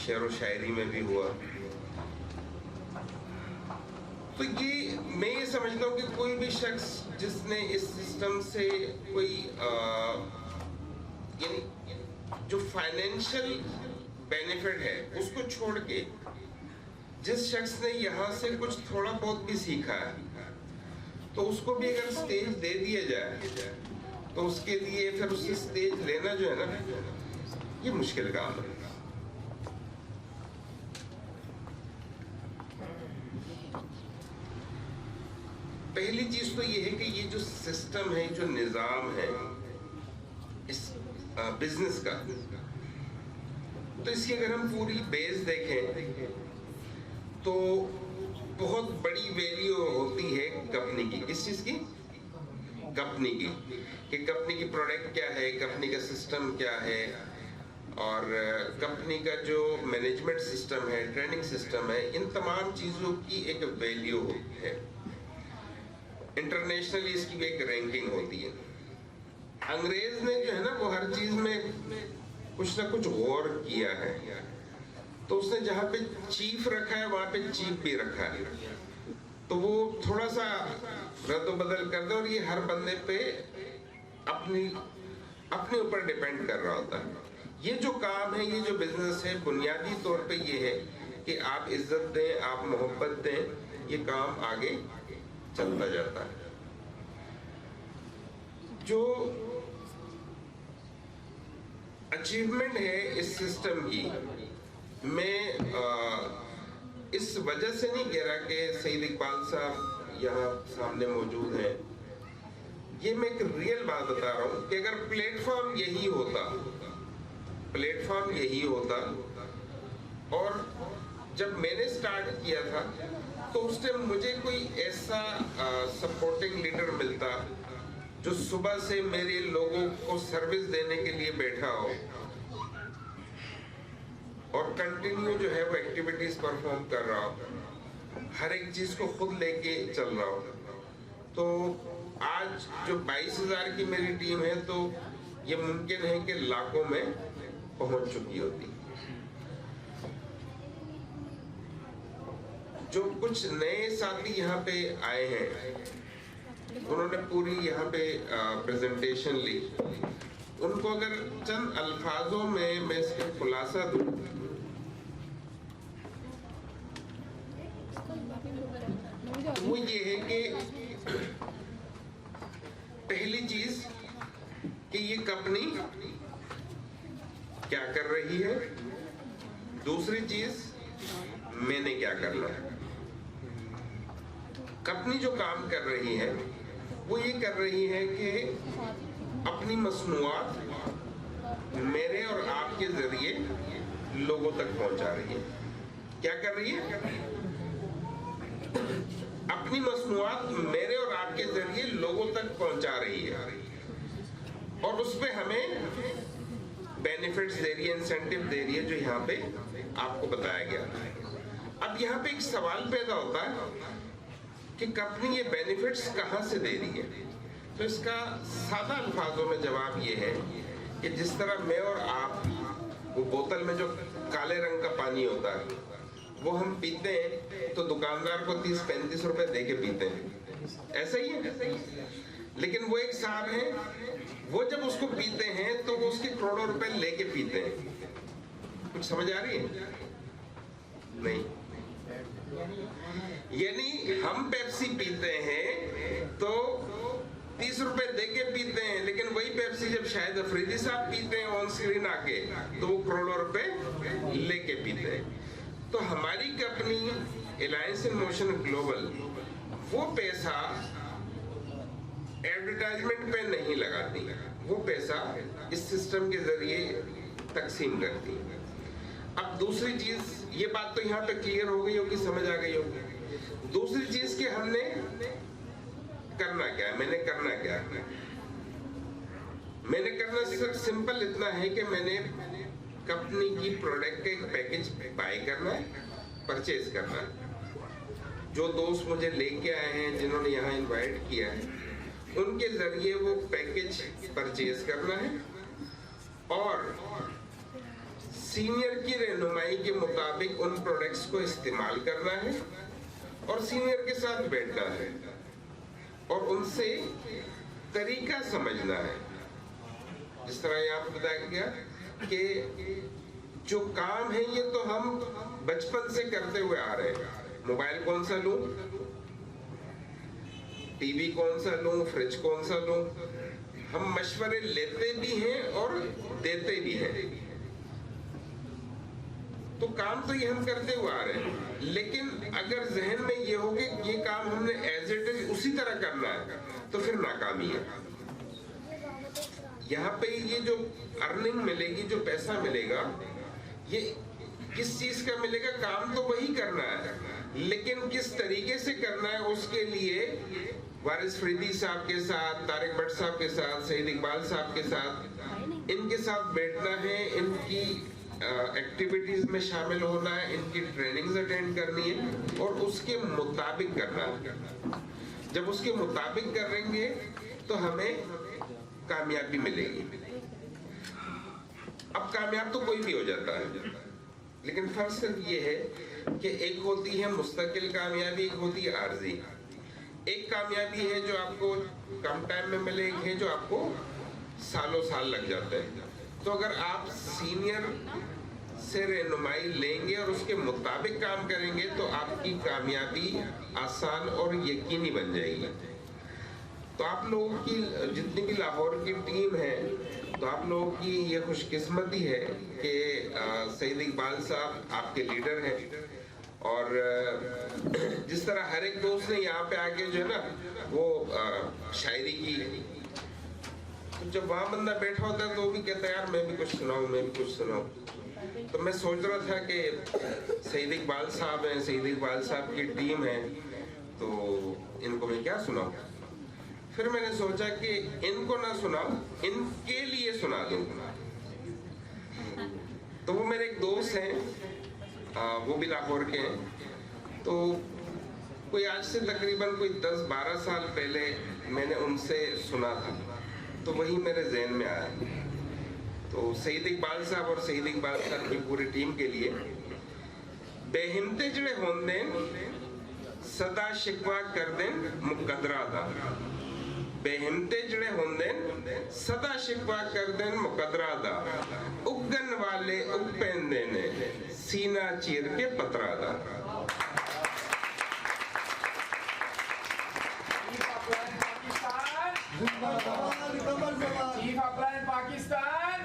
शेर व शायरी में भी हुआ। तो ये मैं ये समझता हूँ कि कोई भी शख्स जिसने इस सिस्टम से कोई यानी जो फाइनेंशियल बेनिफिट है उसको छोड़ के जिस शख्स ने यहाँ से कुछ थोड़ा बहुत भी सीखा है, तो उसको भी अगर स्टेज दे दिया जाए तो उसके लिए फिर उससे स्टेज लेना जो है ना, ये मुश्किल काम है। पहली चीज तो ये है कि ये जो सिस्टम है, जो निजाम है इस बिजनेस का, तो इसकी अगर हम पूरी बेस देखें तो बहुत बड़ी वैल्यू होती है कंपनी की। किस चीज की? कंपनी की, कि कंपनी की प्रोडक्ट क्या है, कंपनी का सिस्टम क्या है, और कंपनी का जो मैनेजमेंट सिस्टम है, ट्रेनिंग सिस्टम है, इन तमाम चीजों की एक वैल्यू है। इंटरनेशनली इसकी भी एक रैंकिंग होती है। अंग्रेज ने जो है ना वो हर चीज में कुछ ना कुछ गौर किया है, तो उसने जहाँ पे चीफ रखा है वहां पे चीफ भी रखा है, तो वो थोड़ा सा रद्द बदल कर दे और ये हर बंदे पे अपने ऊपर डिपेंड कर रहा होता है। ये जो काम है, ये जो बिजनेस है, बुनियादी तौर पे ये है कि आप इज्जत दें, आप मोहब्बत दें, ये काम आगे चलता जाता है। जो अचीवमेंट है इस सिस्टम की, मैं इस वजह से नहीं कह रहा कि सईद इकबाल साहब यहाँ सामने मौजूद हैं, ये मैं एक रियल बात बता रहा हूँ कि अगर प्लेटफॉर्म यही होता और जब मैंने स्टार्ट किया था तो उस टाइम मुझे कोई ऐसा सपोर्टिंग लीडर मिलता जो सुबह से मेरे लोगों को सर्विस देने के लिए बैठा हो और कंटिन्यू जो है वो एक्टिविटीज परफॉर्म कर रहा हो, हर एक चीज को खुद लेके चल रहा हो। तो आज जो 22,000 की मेरी टीम है, तो ये मुमकिन है कि लाखों में पहुंच चुकी होती। जो कुछ नए साथी यहाँ पे आए हैं, उन्होंने पूरी यहाँ पे प्रेजेंटेशन ली, उनको अगर चंद अल्फाजों में मैं इसका खुलासा दूं, वो ये है कि पहली चीज कि ये कंपनी क्या कर रही है, दूसरी चीज मैंने क्या करना है। कंपनी जो काम कर रही है वो ये कर रही है कि अपनी मसनूआत मेरे और आपके जरिए लोगों तक पहुंचा रही है। क्या कर रही है? अपनी मसनूआत मेरे और आपके जरिए लोगों तक पहुंचा रही है और उस पे हमें बेनिफिट्स दे रही है, इंसेंटिव दे रही है, जो यहाँ पे आपको बताया गया। अब यहाँ पे एक सवाल पैदा होता है कि कंपनी ये बेनिफिट्स कहाँ से दे रही है। तो इसका सादा अल्फाजों में जवाब ये है कि जिस तरह मैं और आप वो बोतल में जो काले रंग का पानी होता है वो हम पीते हैं, तो दुकानदार को 30-35 रुपए दे के पीते हैं, ऐसा ही है। लेकिन वो एक साहब हैं, वो जब उसको पीते हैं तो वो उसके करोड़ों रुपए लेके पीते हैं। कुछ समझ आ रही है? नहीं। यानी हम पेप्सी पीते हैं तो 30 रुपए देके पीते हैं, लेकिन वही पेप्सी जब शाहिद अफरीदी साहब पीते हैं ऑन स्क्रीन आके तो वो करोड़ों रुपए लेके पीते हैं। तो हमारी company alliance in motion global वो पैसा एडवर्टाइजमेंट पे नहीं लगाती, वो पैसा इस सिस्टम के जरिए तकसीम करती है। अब दूसरी चीज, ये बात तो यहाँ पे क्लियर हो गई होगी, समझ आ गई होगी। दूसरी चीज कि हमने करना क्या है, मैंने करना क्या है। मैंने करना सिर्फ सिंपल इतना है कि मैंने कंपनी की प्रोडक्ट का एक पैकेज बाय करना है, परचेज करना है। जो दोस्त मुझे लेके आए हैं, जिन्होंने यहाँ इनवाइट किया है, उनके जरिए वो पैकेज परचेज करना है और सीनियर की रहनुमाई के मुताबिक उन प्रोडक्ट्स को इस्तेमाल करना है और सीनियर के साथ बैठना है और उनसे तरीका समझना है। जिस तरह यहाँ पे बताया गया कि जो काम है ये तो हम बचपन से करते हुए आ रहे हैं। मोबाइल कौन सा लूं, टीवी कौन सा लूं, फ्रिज कौन सा लूं, हम मशवरे लेते भी हैं और देते भी हैं। तो काम तो ये हम करते हुए आ रहे हैं, लेकिन अगर जहन में ये हो कि ये काम हमने एज इट इज उसी तरह करना है तो फिर नाकामी है। यहाँ पे ये जो अर्निंग मिलेगी, जो पैसा मिलेगा, ये किस चीज का मिलेगा? काम तो वही करना है, लेकिन किस तरीके से करना है उसके लिए वारिस फरीदी साहब के साथ, तारिक भट्ट साहब के साथ, सईद इकबाल साहब के साथ, इनके साथ बैठना है, इनकी एक्टिविटीज में शामिल होना है, इनकी ट्रेनिंग्स अटेंड करनी है और उसके मुताबिक करना है। जब उसके मुताबिक करेंगे तो हमें कामयाबी मिलेगी। अब कामयाब तो कोई भी हो जाता है, लेकिन फर्क सिर्फ ये है कि एक होती है मुस्तकिल कामयाबी, एक होती है आर्जी। एक कामयाबी है जो आपको कम टाइम में मिले, एक है जो आपको सालों साल लग जाते हैं। तो अगर आप सीनियर से रहनुमाई लेंगे और उसके मुताबिक काम करेंगे तो आपकी कामयाबी आसान और यकीनी बन जाएगी। तो आप लोगों की जितनी भी लाहौर की टीम है, तो आप लोगों की ये खुशकिस्मती है कि सईद इकबाल साहब आपके लीडर हैं और जिस तरह हर एक दोस्त ने यहाँ पे आके जो है ना वो शायरी की, तो जब वहाँ बंदा बैठा होता है तो वो भी कहता है यार मैं भी कुछ सुनाऊं, मैं भी कुछ सुनाऊं। तो मैं सोच रहा था कि सईद इकबाल साहब हैं, सईद इकबाल साहब की टीम है, तो इनको मैं क्या सुनाऊं। फिर मैंने सोचा कि इनको ना सुनाऊं, इनके लिए सुना दूं। तो वो मेरे एक दोस्त हैं, वो भी लाहौर के हैं। तो कोई आज से तकरीबन कोई 10-12 साल पहले मैंने उनसे सुना था, तो वही मेरे ज़हन में आया। तो सईद इकबाल साहब और सईद इकबाल साहब की पूरी टीम के लिए बेहिम्ते जड़े होंदे सदा शिकवा कर देन मुकदरा दा। बेहिम्ते जड़े होंदे सदा शिकवा कर देन मुकदरा दा। उगन वाले उग पैंदे ने सीना चीर के पतरा दा।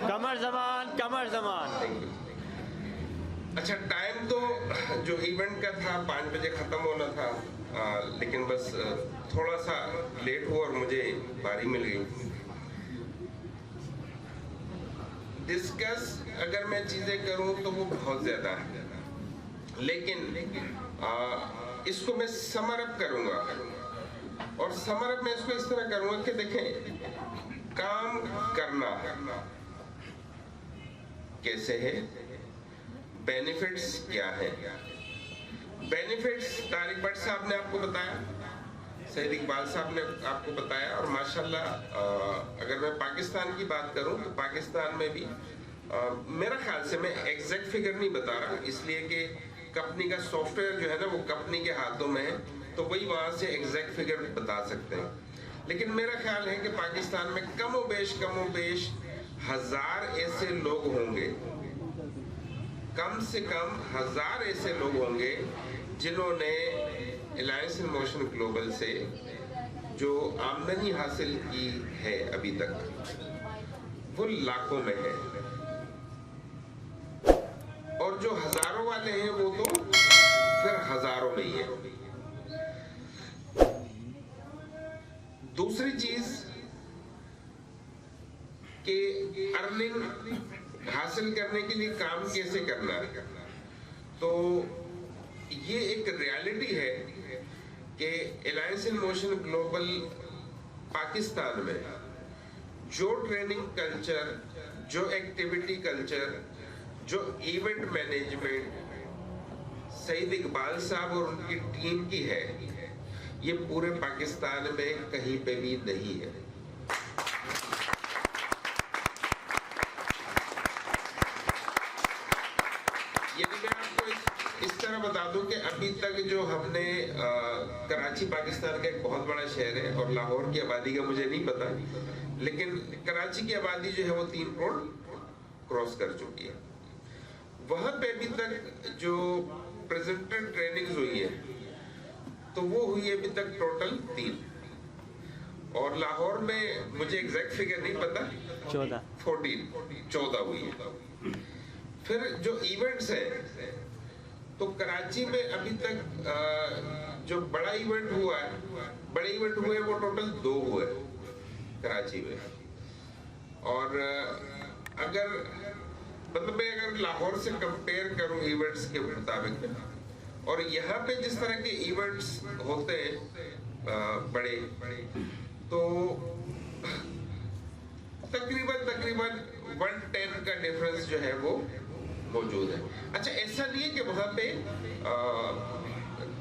कमर जमान, कमर जमान। अच्छा, टाइम तो जो इवेंट का था 5 बजे खत्म होना था, लेकिन बस थोड़ा सा लेट हुआ और मुझे बारी मिल गई। डिस्कस अगर मैं चीजें करूं तो वो बहुत ज्यादा है, लेकिन इसको मैं समर अप करूंगा और समर अप मैं इसको इस तरह करूंगा कि देखें काम करना कैसे है, बेनिफिट्स क्या है। बेनिफिट्स तारिक भट्ट साहब ने आपको बताया, सईद इकबाल साहब ने आपको बताया, और माशाल्लाह अगर मैं पाकिस्तान की बात करूं तो पाकिस्तान में भी मेरा ख्याल से, मैं एग्जैक्ट फिगर नहीं बता रहा इसलिए कि कंपनी का सॉफ्टवेयर जो है ना वो कंपनी के हाथों में है, तो वही वहां से एग्जैक्ट फिगर बता सकते हैं। لیکن میرا خیال ہے کہ پاکستان میں کم و بیش 1000 ایسے لوگ ہوں گے، کم سے کم 1000 ایسے لوگ ہوں گے جنہوں نے الائنس ان موشن گلوبل سے جو آمدنی حاصل کی ہے ابھی تک وہ لاکھوں میں ہے، اور جو ہزاروں والے ہیں وہ تو پھر ہزاروں میں ہی ہے۔ دوسری چیز کہ ارننگ حاصل کرنے کے لیے کام کیسے کرنا ہے، تو یہ ایک ریالٹی ہے کہ alliance in motion global Pakistan میں جو ٹریننگ کلچر، جو ایکٹیویٹی کلچر، جو ایونٹ مینجمنٹ سعید اقبال صاحب اور ان کی ٹیم کی ہے، یہ پورے پاکستان میں کہیں پہ بھی نہیں ہے۔ یعنی میں آپ کو اس طرح بتا دوں کہ ابھی تک جو ہم نے کراچی پاکستان کا ایک بہت بڑا شہر ہے اور لاہور کی آبادی کا مجھے نہیں پتا، لیکن کراچی کی آبادی جو ہے وہ 3 کروڑ کراس کر چکی ہے۔ وہاں پہ ابھی تک جو پریزنٹر ٹریننگز ہوئی ہے تو وہ ہوئی ہے ابھی تک ٹوٹل 3، اور لاہور میں مجھے ایگزیکٹ فگر نہیں پتا، 14 ہوئی ہے۔ پھر جو ایونٹس ہیں تو کراچی میں ابھی تک جو بڑا ایونٹ ہوا ہے، بڑے ایونٹ ہوئے وہ ٹوٹل 2 ہوئے کراچی میں، اور اگر مطلب میں اگر لاہور سے کمپیئر کروں ایونٹس کے مطابق، اور یہاں پہ جس طرح کے ایونٹس ہوتے ہیں بڑے، تو تقریباً 110 کا ڈیفرنس جو ہے وہ موجود ہے۔ اچھا ایسا نہیں ہے کہ وہاں پہ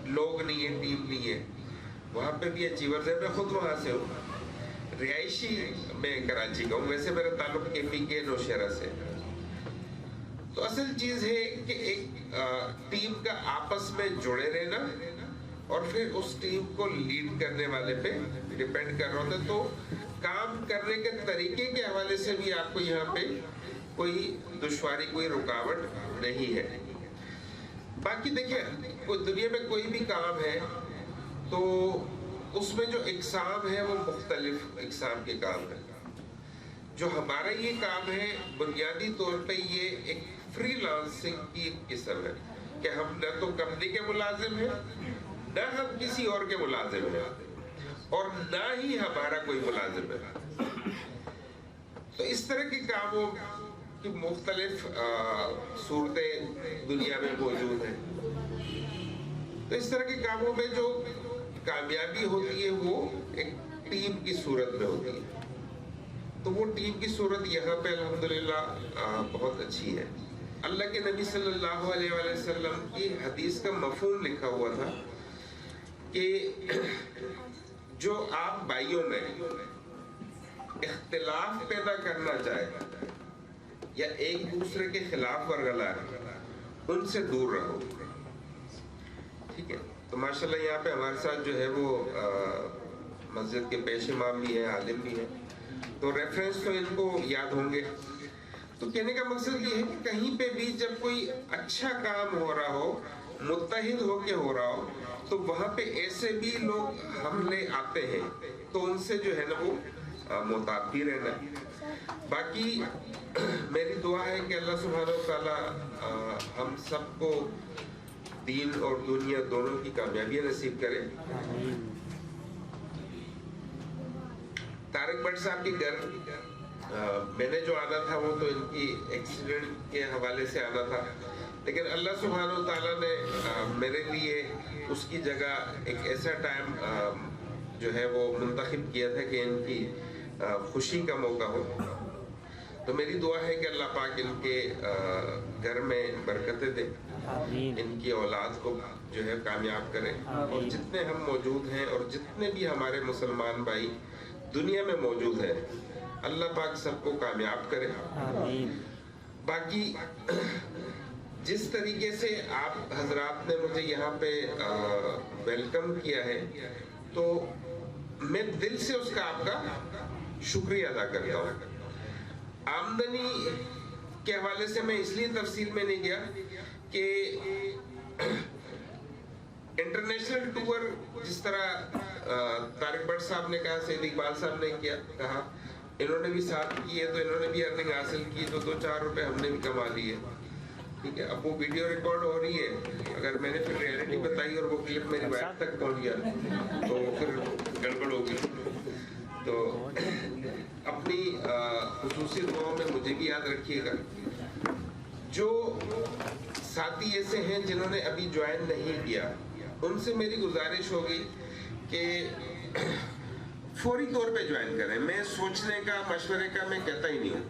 لوگ نہیں ہیں، ٹیم نہیں ہے، وہاں پہ بھی اچیورز ہیں۔ میں خود وہاں سے ہوں، رہائشی میں کراچی کا ہوں، ویسے میرا تعلق KPK نوشہرہ سے۔ تو اصل چیز ہے کہ ایک ٹیم کا آپس میں جڑے رہنا اور پھر اس ٹیم کو لیڈ کرنے والے پہ ڈیپینڈ کر رہا ہوتا ہے۔ تو کام کرنے کے طریقے کے حوالے سے بھی آپ کو یہاں پہ کوئی دشواری، کوئی رکاوٹ نہیں ہے۔ باقی دیکھیں، کوئی دنیا میں کوئی بھی کام ہے تو اس میں جو اقسام ہے وہ مختلف اقسام کے کام ہیں۔ جو ہمارا یہ کام ہے بنیادی طور پہ یہ ایک فری لانسنگ کی ایک قسم ہے کہ ہم نہ تو کمپنی کے ملازم ہیں، نہ ہم کسی اور کے ملازم ہیں، اور نہ ہی ہمارا کوئی ملازم ہے۔ تو اس طرح کے کاموں کی مختلف صورتیں دنیا میں موجود ہیں۔ تو اس طرح کے کاموں میں جو کامیابی ہوتی ہے وہ ایک ٹیم کی صورت میں ہوتی ہے۔ تو وہ ٹیم کی صورت یہاں پہ الحمدللہ بہت اچھی ہے۔ اللہ کے نبی صلی اللہ علیہ وآلہ وسلم کی حدیث کا مفہوم لکھا ہوا تھا کہ جو آپ بھائیوں میں اختلاف پیدا کرنا چاہے یا ایک دوسرے کے خلاف ورگلا ہے، ان سے دور رہو۔ ٹھیک ہے، تو ماشاءاللہ یہاں پہ ہمارے ساتھ جو ہے وہ مسجد کے پیش امام بھی ہیں، عالم بھی ہیں، تو ریفرنس تو ان کو یاد ہوں گے۔ تو کہنے کا مقصد یہ ہے کہ کہیں پہ بھی جب کوئی اچھا کام ہو رہا ہو، متحد ہو کے ہو رہا ہو، تو وہاں پہ ایسے بھی لوگ ہم لے آتے ہیں، تو ان سے جو ہے نا وہ محتاط بھی رہنا۔ باقی میری دعا ہے کہ اللہ سبحانہ و تعالی ہم سب کو دین اور دنیا دونوں کی کامیابی نصیب کرے۔ طارق بٹ صاحب کے گھر میں نے جو آنا تھا وہ تو ان کی ایکسیڈنٹ کے حوالے سے آنا تھا، لیکن اللہ سبحانہ و تعالیٰ نے میرے لیے اس کی جگہ ایک ایسا ٹائم جو ہے وہ منتخب کیا تھا کہ ان کی خوشی کا موقع ہو۔ تو میری دعا ہے کہ اللہ پاک ان کے گھر میں برکتیں دے، ان کی اولاد کو جو ہے کامیاب کرے، اور جتنے ہم موجود ہیں اور جتنے بھی ہمارے مسلمان بھائی دنیا میں موجود ہیں، اللہ پاک سب کو کامیاب کرے۔ باقی جس طریقے سے آپ حضرات نے مجھے یہاں پہ ویلکم کیا ہے، تو मैं दिल से उसका आपका शुक्रिया अदा करता हूँ। आमदनी के हवाले से मैं इसलिए तफसील में नहीं गया कि इंटरनेशनल टूर जिस तरह तारिक भट्ट साहब ने कहा, सईद इकबाल साहब ने कहा, इन्होंने भी साथ की है तो इन्होंने भी अर्निंग हासिल की, तो 2-4 रुपए हमने भी कमा लिए। ठीक है, अब वो वीडियो रिकॉर्ड हो रही है, अगर मैंने फिर रियलिटी बताई और वो क्लिप मेरी वाइफ तक पहुंच गया तो फिर गड़बड़ होगी। तो अपनी खुसूसी दुआओं में मुझे भी याद रखिएगा। जो साथी ऐसे हैं जिन्होंने अभी ज्वाइन नहीं किया, उनसे मेरी गुजारिश होगी कि फौरी तौर पे ज्वाइन करें। मैं सोचने का, मशवरे का मैं कहता ही नहीं हूँ,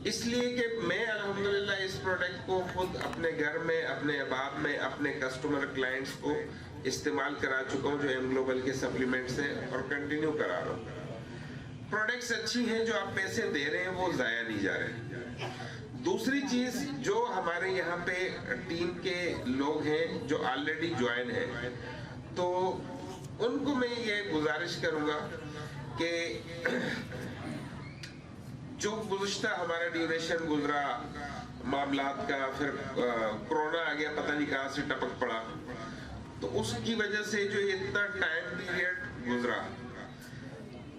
इसलिए कि मैं अल्हम्दुलिल्लाह इस प्रोडक्ट को खुद अपने घर में, अपने अहबाब में, अपने कस्टमर क्लाइंट्स को इस्तेमाल करा चुका हूँ जो एम ग्लोबल के सप्लीमेंट्स हैं, और कंटिन्यू करा रहा हूँ। प्रोडक्ट्स अच्छी हैं, जो आप पैसे दे रहे हैं वो ज़ाया नहीं जा रहे। दूसरी चीज़, जो हमारे यहाँ पे टीम के लोग हैं जो ऑलरेडी ज्वाइन हैं, तो उनको मैं ये गुजारिश करूँगा कि जो गुज़श्ता हमारा ड्यूरेशन गुजरा मामलात का, फिर कोरोना आ गया, पता नहीं कहाँ से टपक पड़ा, तो उसकी वजह से जो इतना टाइम पीरियड गुजरा,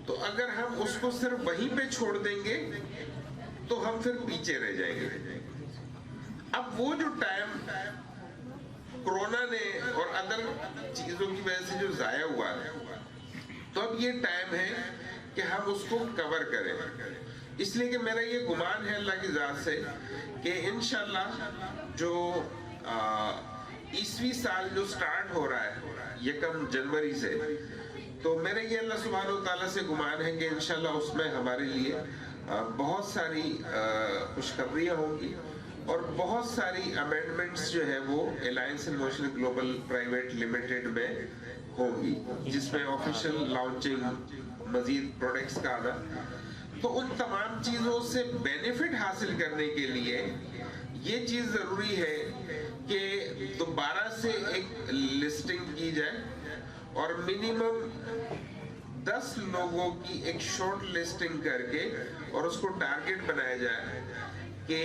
तो अगर हम उसको सिर्फ वहीं पे छोड़ देंगे तो हम फिर पीछे रह जाएंगे। अब वो जो टाइम कोरोना ने और अदर चीजों की वजह से जो जाया हुआ है, तो अब ये टाइम है कि हम उसको कवर करें। इसलिए कि मेरा ये गुमान है अल्लाह की ज़ात से कि इंशाल्लाह जो ईस्वी साल जो स्टार्ट हो रहा है 1 जनवरी से, तो मेरा ये अल्लाह सुब्हानहू व तआला से गुमान है कि इंशाल्लाह उसमें हमारे लिए बहुत सारी खुशखबरियाँ होंगी और बहुत सारी अमेंडमेंट्स जो है वो alliance in motion global private limited में होंगी, जिसमें ऑफिशियल लॉन्चिंग, मजीद प्रोडक्ट्स का आना। तो उन तमाम चीज़ों से बेनिफिट हासिल करने के लिए ये चीज़ ज़रूरी है कि दोबारा से एक लिस्टिंग की जाए और मिनिमम 10 लोगों की एक शॉर्ट लिस्टिंग करके और उसको टारगेट बनाया जाए कि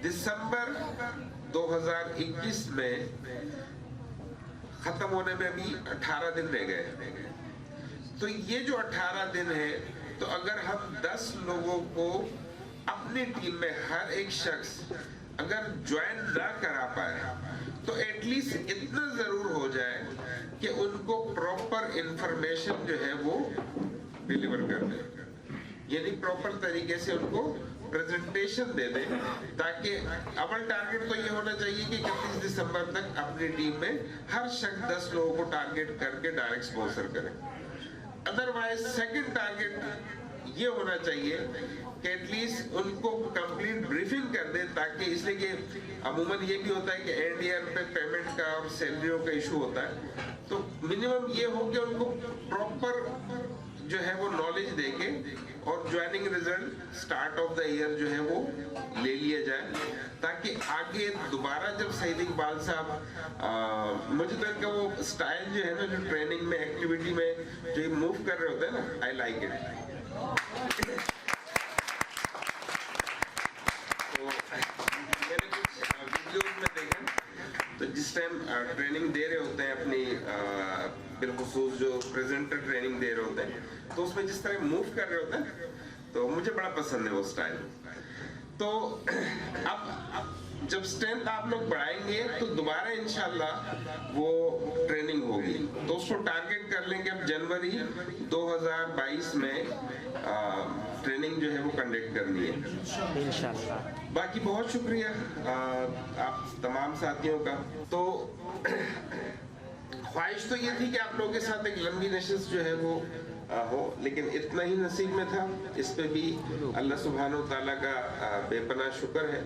दिसंबर 2021 में खत्म होने में अभी 18 दिन रह गए। तो ये जो 18 दिन है, तो अगर हम 10 लोगों को अपनी टीम में हर एक शख्स अगर ज्वाइन ना करा पाए, तो एटलीस्ट इतना जरूर हो जाए कि उनको प्रॉपर इंफॉर्मेशन जो है वो डिलीवर कर दें, यानी प्रॉपर तरीके से उनको प्रेजेंटेशन दे दें, ताकि अवल टारगेट तो ये होना चाहिए कि 31 दिसंबर तक अपनी टीम में हर शख्स 10 लोगों को टारगेट करके डायरेक्ट स्पॉन्सर करें। अदरवाइज सेकंड टारगेट ये होना चाहिए कि एटलीस्ट उनको कंप्लीट ब्रीफिंग कर दे, ताकि इसलिए कि अमूमन ये भी होता है कि एंड ईयर पे पेमेंट का और सैलरियों का इशू होता है, तो मिनिमम ये हो कि उनको प्रॉपर जो है वो नॉलेज देके और joining result start of the year जो है वो ले लिया जाए, ताकि आगे दोबारा जब सईद इकबाल साहब मुझे तो इनका वो स्टाइल जो है ना, जो ट्रेनिंग में एक्टिविटी में जो ये मूव कर रहे होते हैं ना, आई लाइक इट। तो मैंने कुछ वीडियोस में देखा, तो जिस टाइम ट्रेनिंग दे रहे होते हैं अपनी बिलखुसूस जो प्रेजेंटर ट्रेनिंग दे रहे होते हैं, तो उसमें जिस तरह मूव कर रहे होते हैं, तो मुझे बड़ा पसंद है वो स्टाइल। तो अब जब स्ट्रेंथ आप लोग बढ़ाएंगे तो दोबारा इंशाल्लाह वो ट्रेनिंग होगी, तो उसको टारगेट कर लेंगे अब जनवरी 2022 में ट्रेनिंग जो है वो कंडक्ट करनी है इंशाल्लाह। बाकी बहुत शुक्रिया आप तमाम साथियों का। तो ख्वाहिश तो ये थी कि आप लोगों के साथ एक लंबी नशिस्त जो है वो हो, लेकिन इतना ही नसीब में था। इस पे भी अल्लाह सुब्हानहू व तआला का बेपनाह शुक्र है।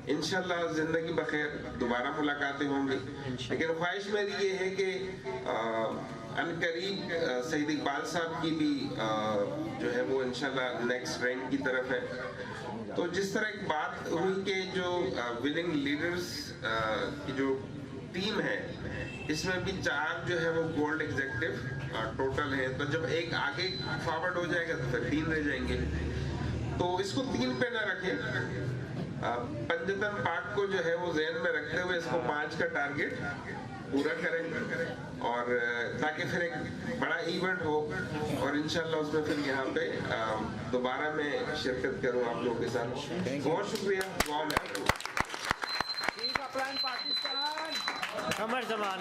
इंशाल्लाह जिंदगी बखैर दोबारा मुलाकातें होंगी, लेकिन ख्वाहिश मेरी ये है कि अनकरीब सईद इकबाल साहब की भी जो है वो इंशाल्लाह नेक्स्ट रैंक की तरफ है। तो जिस तरह एक बात हुई कि जो विनिंग लीडर्स की जो टीम टीम है, इसमें भी 4 जो है वो गोल्ड एग्जीक्यूटिव टोटल है। तो जब एक आगे फॉरवर्ड हो जाएगा तो फिर 3 रह जाएंगे, तो इसको 3 पे ना रखें। पंजतन पाक को जो है वो ज़हन में रखते हुए इसको 5 का टारगेट पूरा करें, और ताकि फिर एक बड़ा इवेंट हो, और इंशाल्लाह उसमें फिर यहाँ पे दोबारा मैं शिरकत करूँ आप लोगों के साथ। बहुत शुक्रिया। कमर जमान